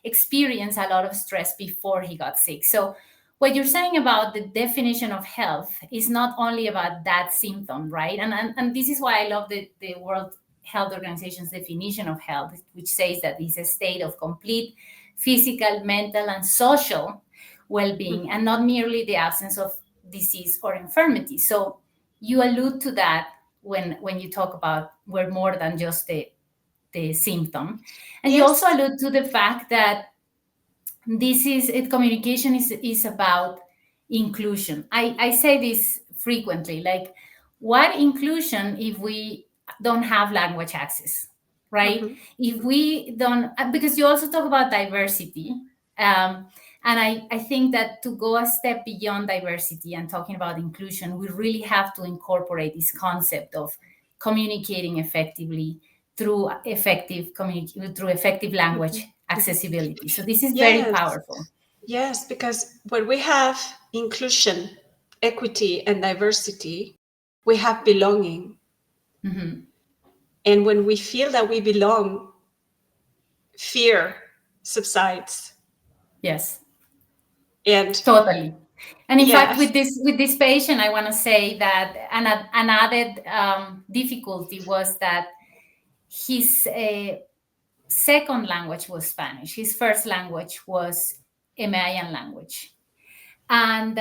experienced a lot of stress before he got sick. So what you're saying about the definition of health is not only about that symptom, right? And this is why I love the World Health Organization's definition of health, which says that it's a state of complete physical, mental, and social well-being, and not merely the absence of disease or infirmity. So you allude to that when you talk about we're more than just the symptom. And you also allude to the fact that communication is about inclusion. I say this frequently, like, what inclusion if we don't have language access, right?
Mm-hmm.
If we don't, because you also talk about diversity. And I think that to go a step beyond diversity and talking about inclusion, we really have to incorporate this concept of communicating effectively through effective language accessibility. So this is very powerful.
Yes, because when we have inclusion, equity and diversity, we have belonging.
Mm-hmm.
And when we feel that we belong, fear subsides.
Yes,
And
totally. And in fact,
yes.
with this patient, I want to say that an added difficulty was that his second language was Spanish. His first language was a Mayan language. And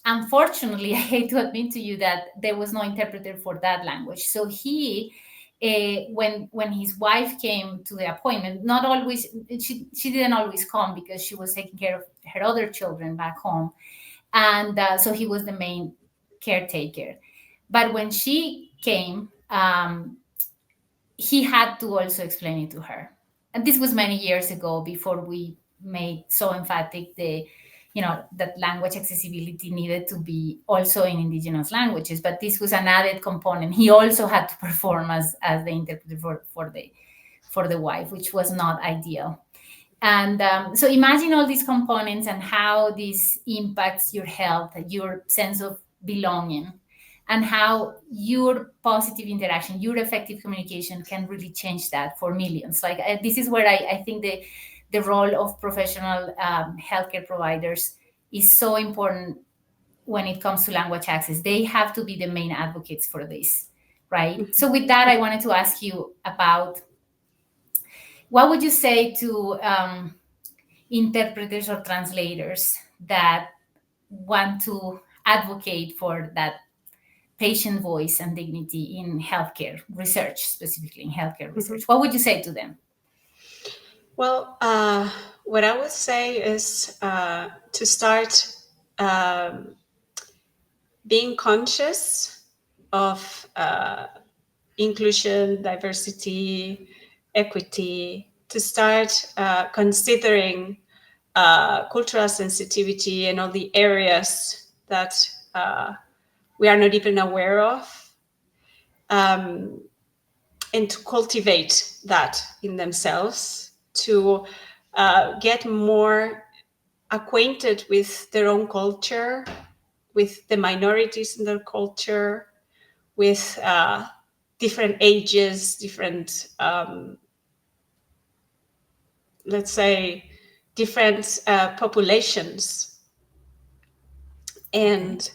unfortunately, I hate to admit to you that there was no interpreter for that language. So he, when his wife came to the appointment, not always, she didn't always come because she was taking care of her other children back home. And so he was the main caretaker. But when she came, he had to also explain it to her. And this was many years ago before we made so emphatic that language accessibility needed to be also in indigenous languages. But this was an added component. He also had to perform as the interpreter for the wife, which was not ideal. And so imagine all these components and how this impacts your health, your sense of belonging, and how your positive interaction, your effective communication can really change that for millions. Like this is where I think the role of professional healthcare providers is so important when it comes to language access. They have to be the main advocates for this, right? So with that, I wanted to ask you about what would you say to interpreters or translators that want to advocate for that patient voice and dignity in healthcare research, specifically in healthcare research? What would you say to them?
Well, what I would say is to start being conscious of inclusion, diversity, equity, to start considering cultural sensitivity and all the areas that we are not even aware of, and to cultivate that in themselves, to get more acquainted with their own culture, with the minorities in their culture, with different ages, different, let's say, different populations. And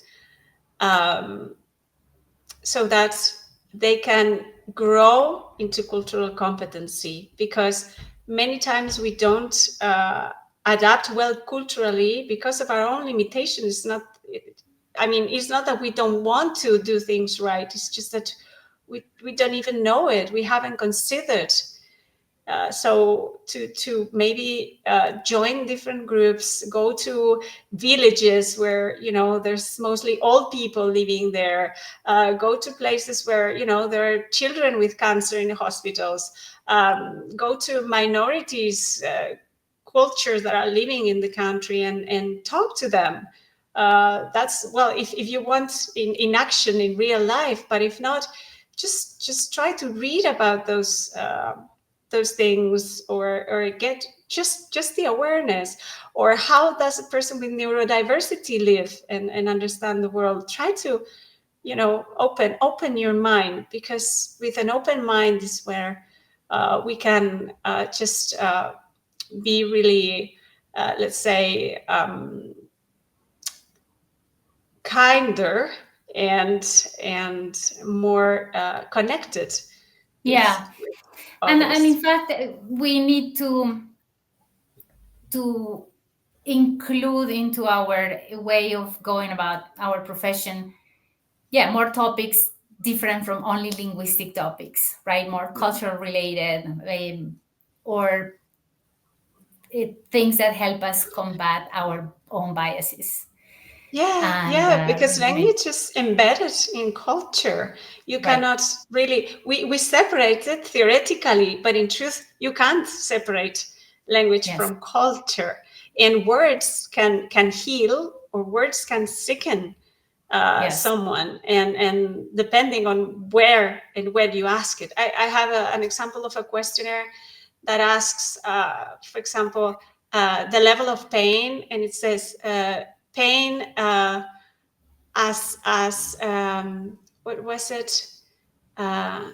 so that they can grow into cultural competency, because many times we don't adapt well culturally because of our own limitations. It's not that we don't want to do things right, it's just that we don't even know it, we haven't considered. So to maybe join different groups, go to villages where there's mostly old people living there, go to places where there are children with cancer in the hospitals, go to minorities cultures that are living in the country and talk to them. That's, well, if you want in action in real life, but if not, just try to read about those things, or get just the awareness. Or how does a person with neurodiversity live and understand the world? Try to open your mind, because with an open mind is where we can just be really, let's say, kinder and more connected
Yeah.
with
And
others.
in fact, we need to include into our way of going about our profession, more topics different from only linguistic topics, right? More cultural related, or things that help us combat our own biases.
Yeah, because
Really make,
language is embedded in culture. You
right.
cannot really, we separate it theoretically, but in truth, you can't separate language
Yes.
from culture. And words can heal, or words can sicken
Yes.
someone, and depending on where and when you ask it. I have an example of a questionnaire that asks, for example, the level of pain, and it says pain as what was it? Uh,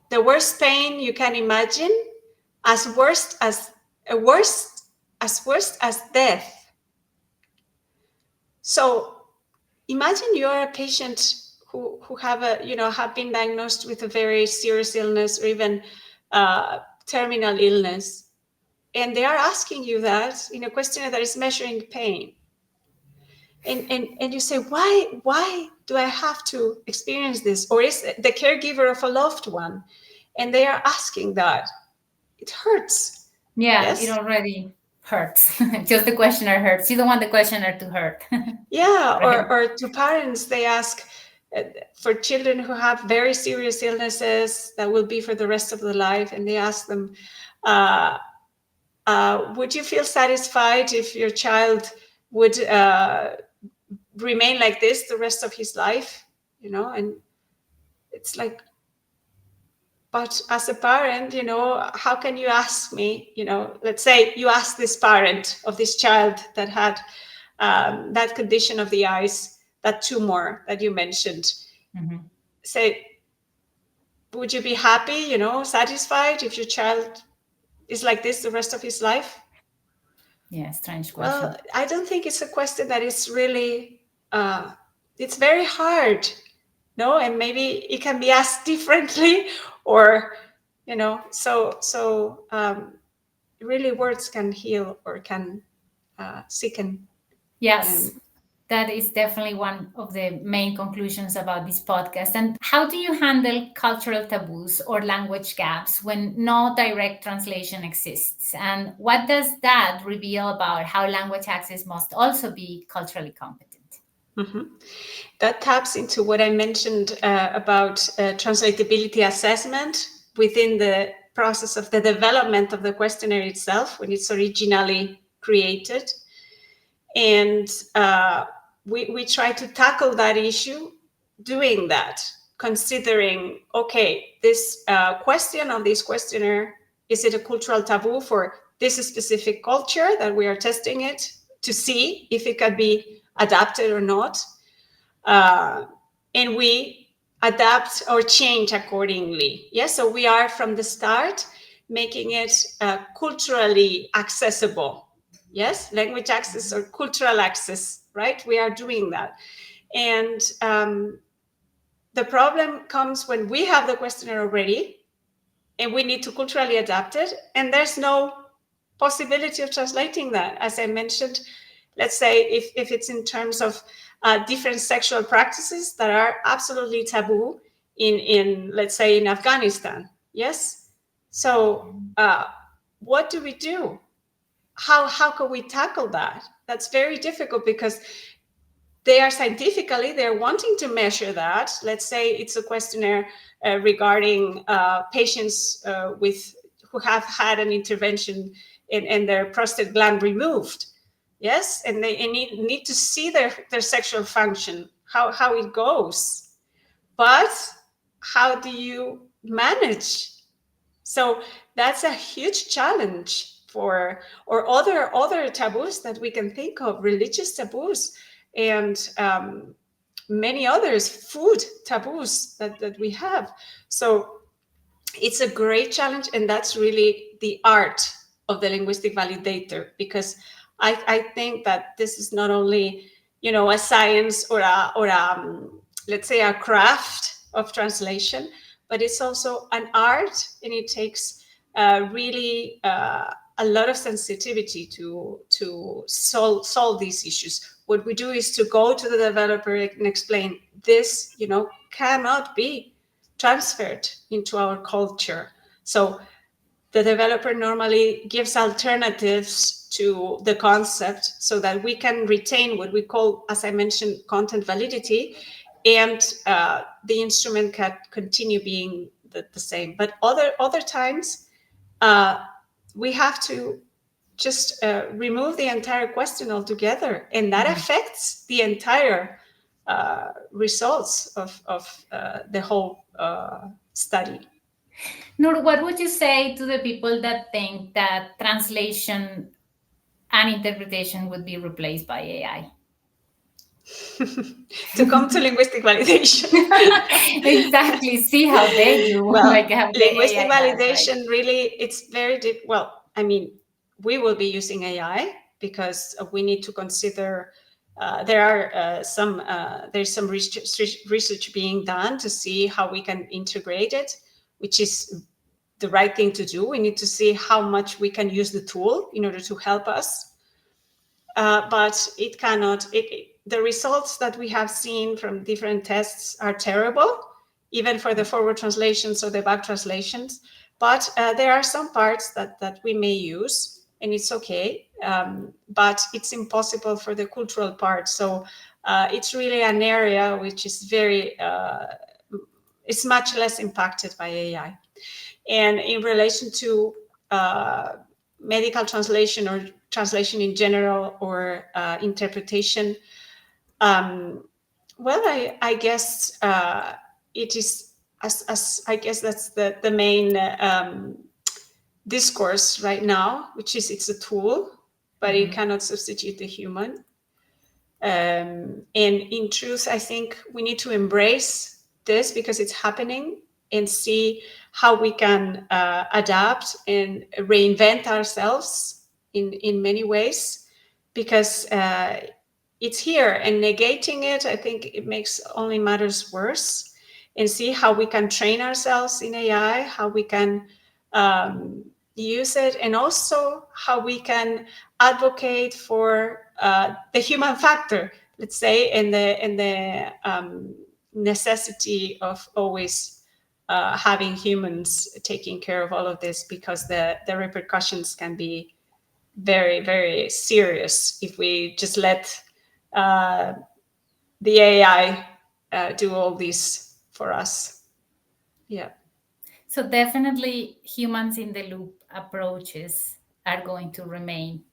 the worst pain you can imagine, as worst as worst as death. So imagine you're a patient who have have been diagnosed with a very serious illness or even terminal illness, and they are asking you that in a questionnaire that is measuring pain. And you say, why do I have to experience this? Or is the caregiver of a loved one, and they are asking that? It hurts.
Yeah,
Yes.
it already hurts. Just the questionnaire hurts. You don't want the questionnaire to hurt.
Yeah,
Right.
or to parents, they ask for children who have very serious illnesses that will be for the rest of their life, and they ask them, would you feel satisfied if your child would remain like this the rest of his life? And it's like, but as a parent, how can you ask me, let's say you ask this parent of this child that had that condition of the eyes, that tumor that you mentioned, say, would you be happy, satisfied if your child is like this the rest of his life?
Yeah, strange question.
Well, I don't think it's a question that is really, it's very hard, no? And maybe it can be asked differently, or, so really words can heal or can sicken.
Yes, that is definitely one of the main conclusions about this podcast. And how do you handle cultural taboos or language gaps when no direct translation exists? And what does that reveal about how language access must also be culturally competent?
Mm-hmm. That taps into what I mentioned about translatability assessment within the process of the development of the questionnaire itself when it's originally created. And we try to tackle that issue doing that, considering, okay, this question on this questionnaire, is it a cultural taboo for this specific culture that we are testing it to see if it can be adapted or not? And we adapt or change accordingly. Yes, so we are from the start making it culturally accessible. Yes, language access or cultural access, right? We are doing that. And the problem comes when we have the questionnaire already and we need to culturally adapt it, and there's no possibility of translating that. As I mentioned, let's say if it's in terms of different sexual practices that are absolutely taboo in let's say in Afghanistan. Yes. So what do we do? How can we tackle that? That's very difficult because they're wanting to measure that. Let's say it's a questionnaire regarding patients who have had an intervention and their prostate gland removed. Yes, and they need to see their sexual function, how it goes. But how do you manage? So that's a huge challenge or other taboos that we can think of, religious taboos, and many others, food taboos that we have. So it's a great challenge, and that's really the art of the linguistic validator, because I think that this is not only a science or let's say a craft of translation, but it's also an art, and it takes really a lot of sensitivity to solve these issues. What we do is to go to the developer and explain this, cannot be transferred into our culture. So the developer normally gives alternatives to the concept so that we can retain what we call, as I mentioned, content validity, and the instrument can continue being the same. But other times, we have to just remove the entire question altogether, and that affects the entire results of the whole study.
Nur, what would you say to the people that think that translation and interpretation would be replaced by AI?
to come to linguistic validation.
Exactly. See how they do,
Well,
like how the
linguistic
AI does, right?
validation really, it's very deep. Well, I mean, we will be using AI because we need to consider there are there's some research being done to see how we can integrate it, which is the right thing to do. We need to see how much we can use the tool in order to help us. But it cannot, the results that we have seen from different tests are terrible, even for the forward translations or the back translations. But there are some parts that we may use, and it's okay. But it's impossible for the cultural part. So it's really an area which is it's much less impacted by AI. And in relation to medical translation or translation in general, or interpretation, well, I guess it is, as I guess that's the main discourse right now, which is it's a tool, but it cannot substitute the human. And in truth, I think we need to embrace this because it's happening, and see how we can adapt and reinvent ourselves in many ways, because it's here, and negating it, I think it makes only matters worse. And see how we can train ourselves in AI, how we can use it, and also how we can advocate for the human factor, let's say, and the necessity of always having humans taking care of all of this, because the repercussions can be very, very serious if we just let the AI do all this for us. Yeah.
So definitely humans in the loop approaches are going to remain.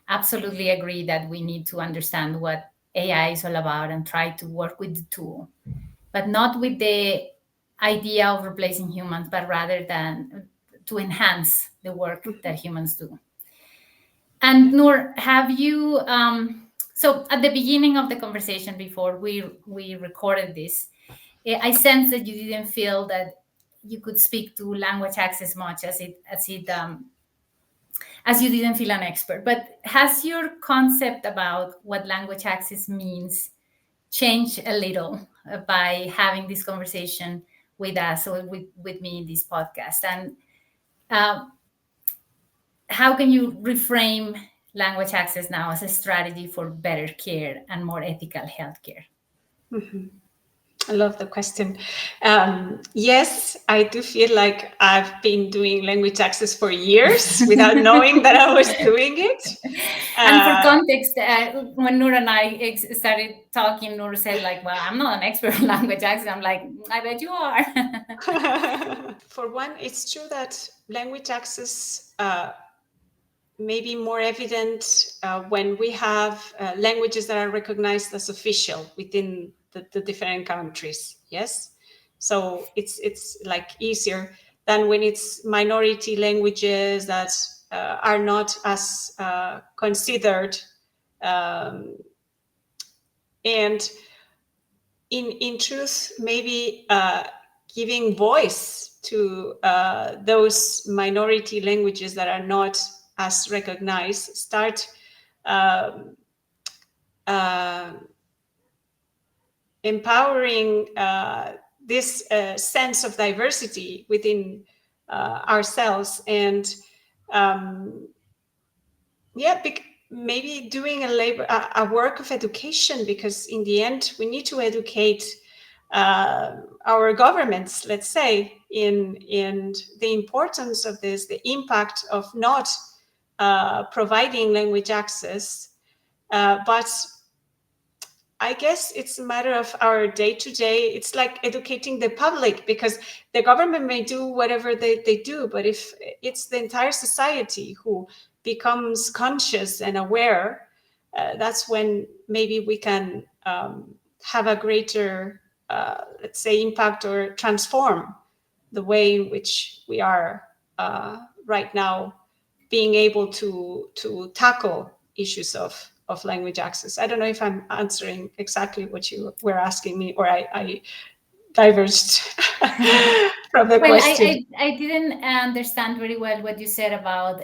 Absolutely agree that we need to understand what AI is all about and try to work with the tool, but not with the idea of replacing humans, but rather than to enhance the work that humans do. And Nur, have you? So at the beginning of the conversation, before we recorded this, I sense that you didn't feel that you could speak to language access much as you didn't feel an expert. But has your concept about what language access means changed a little by having this conversation with us or with me in this podcast? And uh, how can you reframe language access now as a strategy for better care and more ethical healthcare?
Mm-hmm. I love the question. Yes, I do feel like I've been doing language access for years without knowing that I was doing it.
And for context, when Nur and I started talking, Nur said like, well, I'm not an expert in language access. I'm like, I bet you are.
For one, it's true that language access may be more evident when we have languages that are recognized as official within the different countries. Yes, so it's like easier than when it's minority languages that are not as considered, and in truth, maybe giving voice to those minority languages that are not as recognized, start empowering this sense of diversity within ourselves, and yeah, maybe doing a work of education, because in the end we need to educate our governments, let's say, in the importance of this, the impact of not providing language access. But I guess it's a matter of our day-to-day. It's like educating the public, because the government may do whatever they do, but if it's the entire society who becomes conscious and aware, that's when maybe we can have a greater, let's say, impact, or transform the way in which we are right now being able to tackle issues of of language access. I don't know if I'm answering exactly what you were asking me, or I diverged from the
Well,
question.
I didn't understand very well what you said about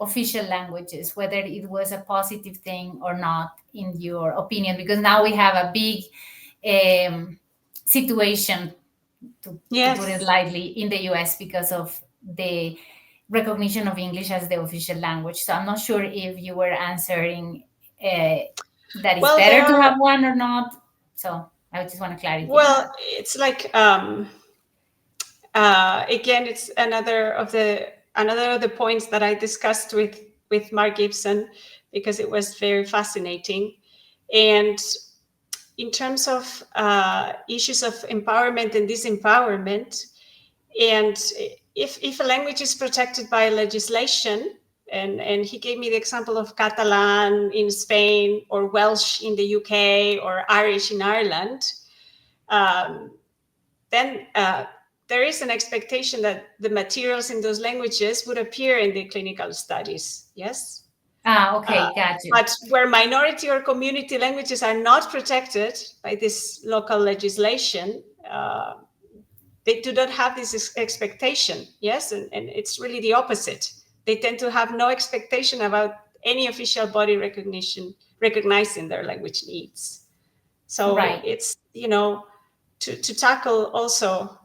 official languages, whether it was a positive thing or not, in your opinion, because now we have a big situation, to put it
Yes.
lightly, in the US because of the recognition of English as the official language. So I'm not sure if you were answering that it's
Well, there
better to
are.
have one or not. So I just want to clarify that.
Well, it's like again, it's another of the points that I discussed with Mark Gibson, because it was very fascinating. And in terms of issues of empowerment and disempowerment, and if a language is protected by legislation, and he gave me the example of Catalan in Spain, or Welsh in the UK, or Irish in Ireland, then there is an expectation that the materials in those languages would appear in the clinical studies. Yes.
Okay, got you.
But where minority or community languages are not protected by this local legislation, they do not have this expectation. Yes, and it's really the opposite. They tend to have no expectation about any official body recognition recognizing their language needs. So
Right.
it's, to tackle also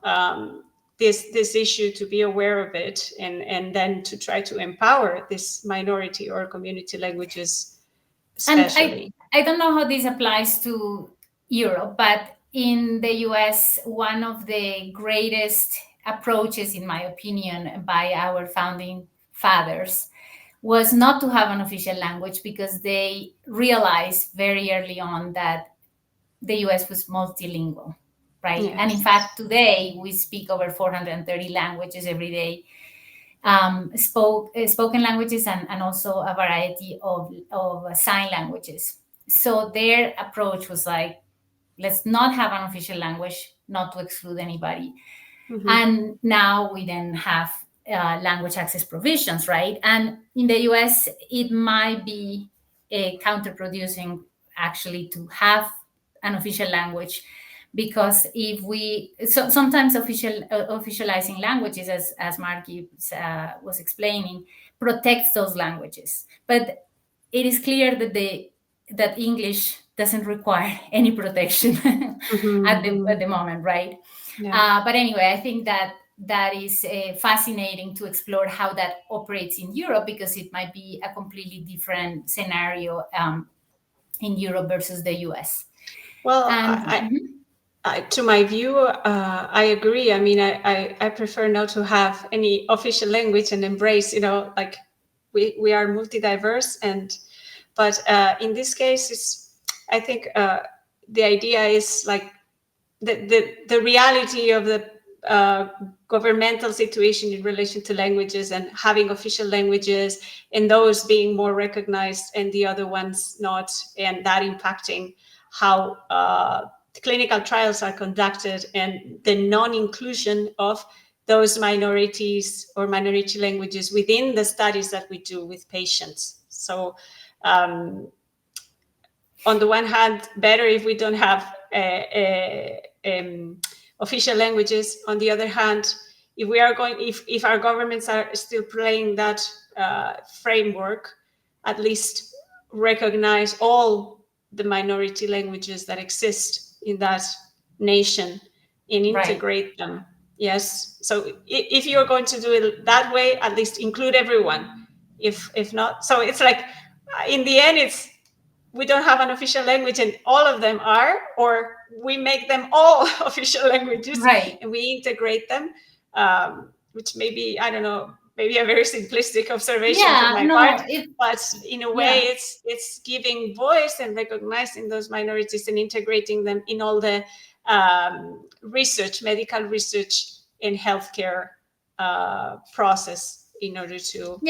this issue, to be aware of it, and then to try to empower this minority or community languages,
And
especially.
I don't know how this applies to Europe, but in the US, one of the greatest approaches, in my opinion, by our founding fathers was not to have an official language, because they realized very early on that the US was multilingual, right? And in
Yes.
fact, today we speak over 430 languages every day, spoken languages, and also a variety of sign languages. So their approach was like, let's not have an official language, not to exclude anybody.
Mm-hmm.
And now we then have language access provisions, right? And in the US, it might be counterproducing, actually, to have an official language, because if sometimes officializing languages, as Mark was explaining, protects those languages, but it is clear that English doesn't require any protection at the moment, right?
Yeah.
But anyway, I think that is fascinating to explore how that operates in Europe, because it might be a completely different scenario in Europe versus the US.
Well,
And
to my view, I agree. I mean, I prefer not to have any official language and embrace, like we are multi-diverse, but in this case, I think the idea is like the reality of the governmental situation in relation to languages, and having official languages, and those being more recognized and the other ones not, and that impacting how clinical trials are conducted, and the non-inclusion of those minorities or minority languages within the studies that we do with patients. So on the one hand, better if we don't have official languages. On the other hand, if our governments are still playing that framework, at least recognize all the minority languages that exist in that nation and integrate them. Yes. So if you're going to do it that way, at least include everyone. If not, so it's like in the end, it's we don't have an official language and all of them are, or we make them all official languages,
right.
and we integrate them, which maybe, I don't know, maybe a very simplistic observation from my part, but in a way it's giving voice and recognizing those minorities and integrating them in all the research, medical research and healthcare process, in order to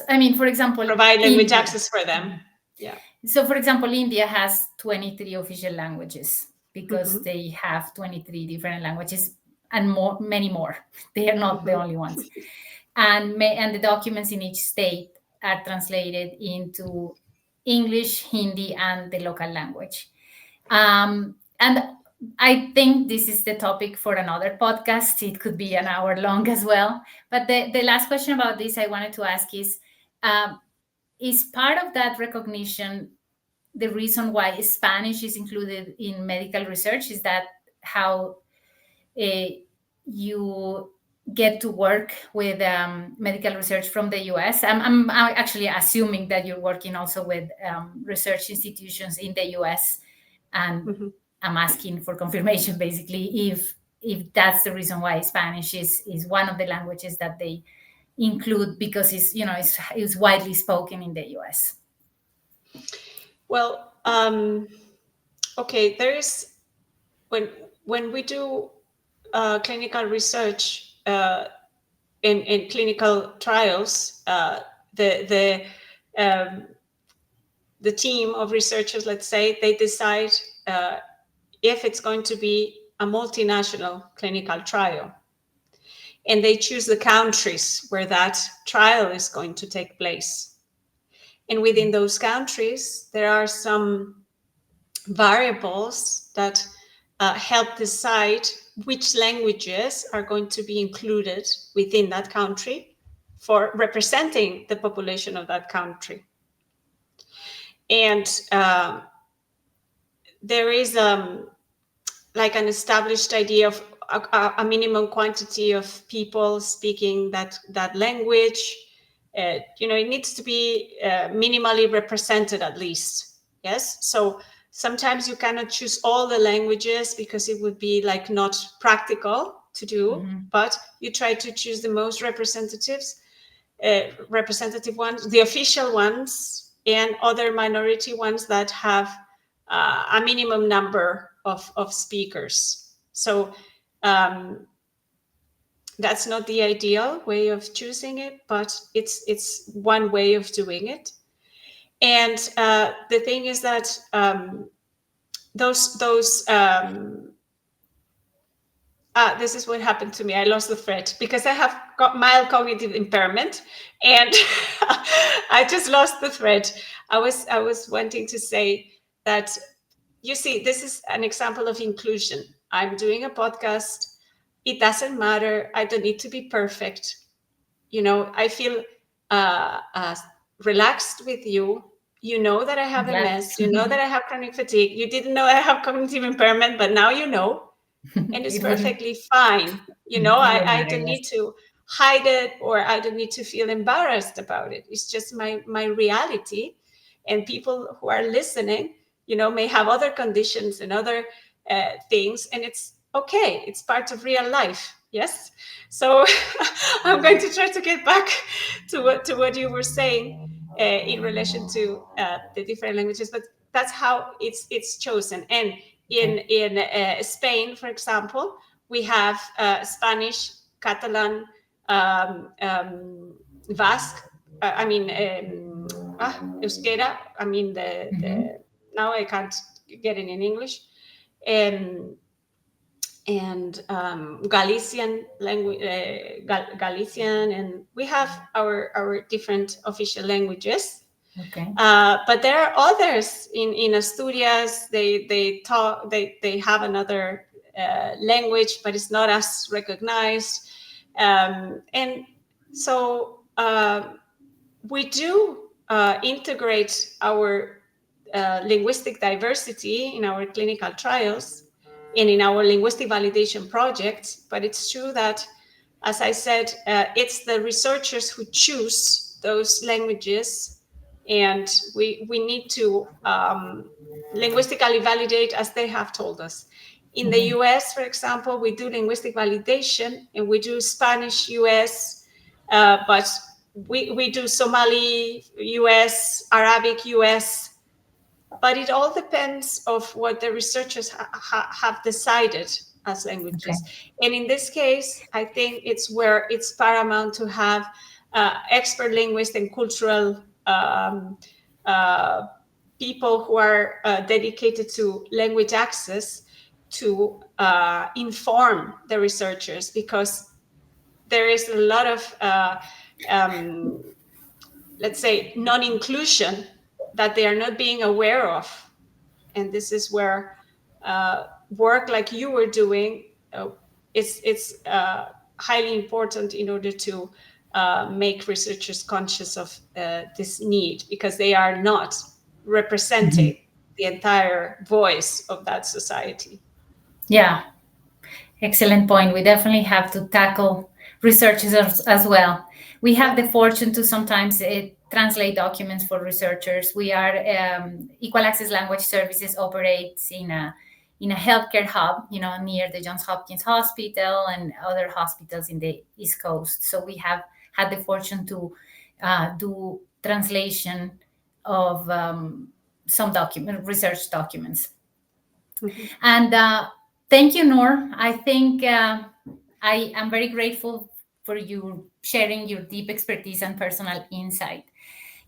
I mean, for example,
provide language access for them. Yeah.
So, for example, India has 23 official languages, because they have 23 different languages, and many more. They are not the only ones. And the documents in each state are translated into English, Hindi, and the local language. And I think this is the topic for another podcast. It could be an hour long as well. But the last question about this I wanted to ask is part of that recognition the reason why Spanish is included in medical research? Is that how uh, you get to work with medical research from the US? I'm actually assuming that you're working also with research institutions in the US, and
Mm-hmm.
I'm asking for confirmation basically if that's the reason why Spanish is one of the languages that they include, because it's widely spoken in the US.
Well, okay, there is when we do clinical research in clinical trials, um, the team of researchers, let's say, they decide if it's going to be a multinational clinical trial, and they choose the countries where that trial is going to take place. And within those countries, there are some variables that help decide which languages are going to be included within that country for representing the population of that country. And there is like an established idea of a minimum quantity of people speaking that language. It needs to be minimally represented at least. Yes. So sometimes you cannot choose all the languages because it would be like not practical to do, but you try to choose the most representative ones, the official ones, and other minority ones that have a minimum number of speakers. So that's not the ideal way of choosing it, but it's one way of doing it. And the thing is that those this is what happened to me. I lost the thread because I have got mild cognitive impairment, and I just lost the thread. I was wanting to say that, you see, this is an example of inclusion. I'm doing a podcast. It doesn't matter. I don't need to be perfect. I feel relaxed with you. You know that I have
Glad.
MS. You know that I have chronic fatigue. You didn't know I have cognitive impairment, but now you know. And it's
It wouldn't
perfectly fine.
matter,
I don't
yes.
need to hide it, or I don't need to feel embarrassed about it. It's just my reality. And people who are listening, may have other conditions and other things, and it's okay. It's part of real life. Yes. So I'm going to try to get back to what you were saying in relation to the different languages, but that's how it's chosen. And in Spain, for example, we have Spanish, Catalan, Basque. Euskera. I mean the now I can't get it in English. And Galician language, Galician, and we have our different official languages.
Okay.
But there are others in Asturias. They have another language, but it's not as recognized. And so we do integrate our linguistic diversity in our clinical trials and in our linguistic validation projects. But it's true that, as I said, it's the researchers who choose those languages, and we need to linguistically validate as they have told us. In the US, for example, we do linguistic validation, and we do Spanish US, but we do Somali US, Arabic US, but it all depends of what the researchers have decided as languages.
Okay.
And in this case, I think it's where it's paramount to have expert linguists and cultural people who are dedicated to language access to inform the researchers, because there is a lot of let's say non-inclusion that they are not being aware of. And this is where work like you were doing, it's highly important in order to make researchers conscious of this need, because they are not representing the entire voice of that society.
Yeah, excellent point. We definitely have to tackle researchers as well. We have the fortune to sometimes translate documents for researchers. We are Equal Access Language Services operates in a healthcare hub, near the Johns Hopkins Hospital and other hospitals in the East Coast. So we have had the fortune to do translation of some research documents.
Mm-hmm.
And thank you, Nur. I think I am very grateful for you sharing your deep expertise and personal insight.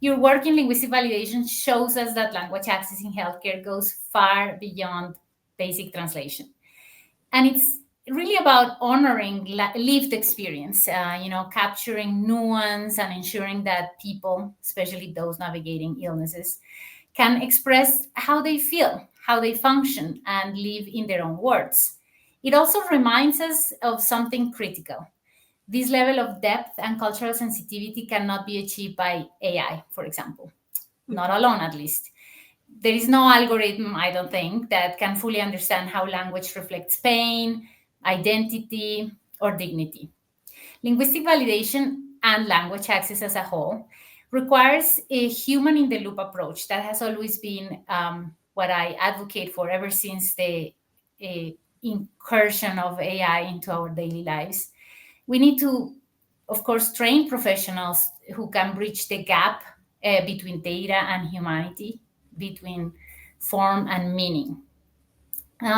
Your work in linguistic validation shows us that language access in healthcare goes far beyond basic translation. And it's really about honoring lived experience, capturing nuance and ensuring that people, especially those navigating illnesses, can express how they feel, how they function, and live in their own words. It also reminds us of something critical. This level of depth and cultural sensitivity cannot be achieved by AI, for example, not alone at least. There is no algorithm, I don't think, that can fully understand how language reflects pain, identity, or dignity. Linguistic validation and language access as a whole requires a human in the loop approach. That has always been what I advocate for ever since the incursion of AI into our daily lives. We need to, of course, train professionals who can bridge the gap between data and humanity, between form and meaning.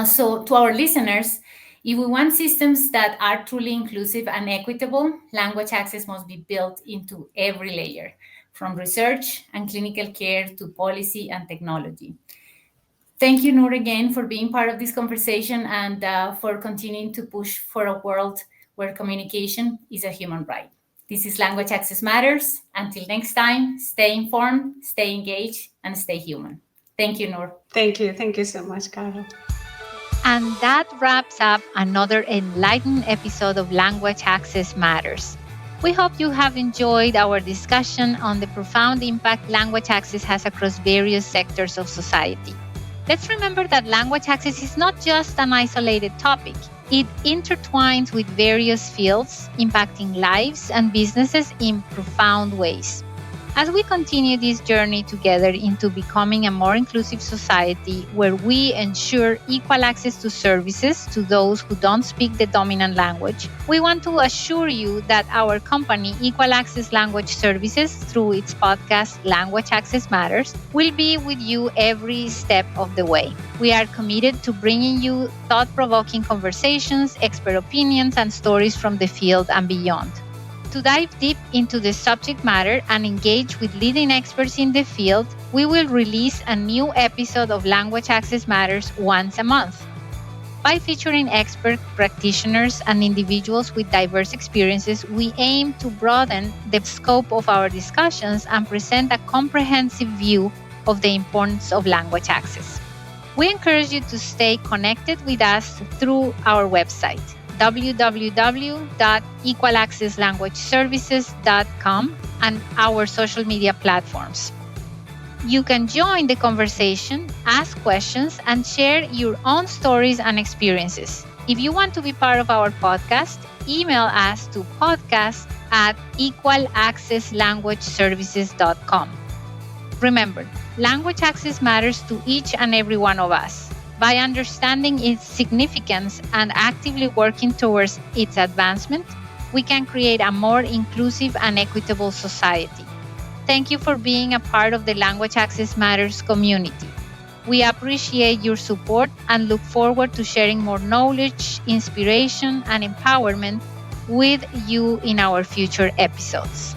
So, to our listeners, if we want systems that are truly inclusive and equitable, language access must be built into every layer, from research and clinical care to policy and technology. Thank you, Nur, again, for being part of this conversation and for continuing to push for a world where communication is a human right. This is Language Access Matters. Until next time, stay informed, stay engaged, and stay human. Thank you, Nur.
Thank you. Thank you so much, Carol.
And that wraps up another enlightening episode of Language Access Matters. We hope you have enjoyed our discussion on the profound impact language access has across various sectors of society. Let's remember that language access is not just an isolated topic. It intertwines with various fields, impacting lives and businesses in profound ways. As we continue this journey together into becoming a more inclusive society where we ensure equal access to services to those who don't speak the dominant language, we want to assure you that our company, Equal Access Language Services, through its podcast Language Access Matters, will be with you every step of the way. We are committed to bringing you thought-provoking conversations, expert opinions, and stories from the field and beyond. To dive deep into the subject matter and engage with leading experts in the field, we will release a new episode of Language Access Matters once a month. By featuring expert practitioners and individuals with diverse experiences, we aim to broaden the scope of our discussions and present a comprehensive view of the importance of language access. We encourage you to stay connected with us through our website, www.equalaccesslanguageservices.com, and our social media platforms. You can join the conversation, ask questions, and share your own stories and experiences. If you want to be part of our podcast, email us to podcast@equalaccesslanguageservices.com. Remember, language access matters to each and every one of us. By understanding its significance and actively working towards its advancement, we can create a more inclusive and equitable society. Thank you for being a part of the Language Access Matters community. We appreciate your support and look forward to sharing more knowledge, inspiration, and empowerment with you in our future episodes.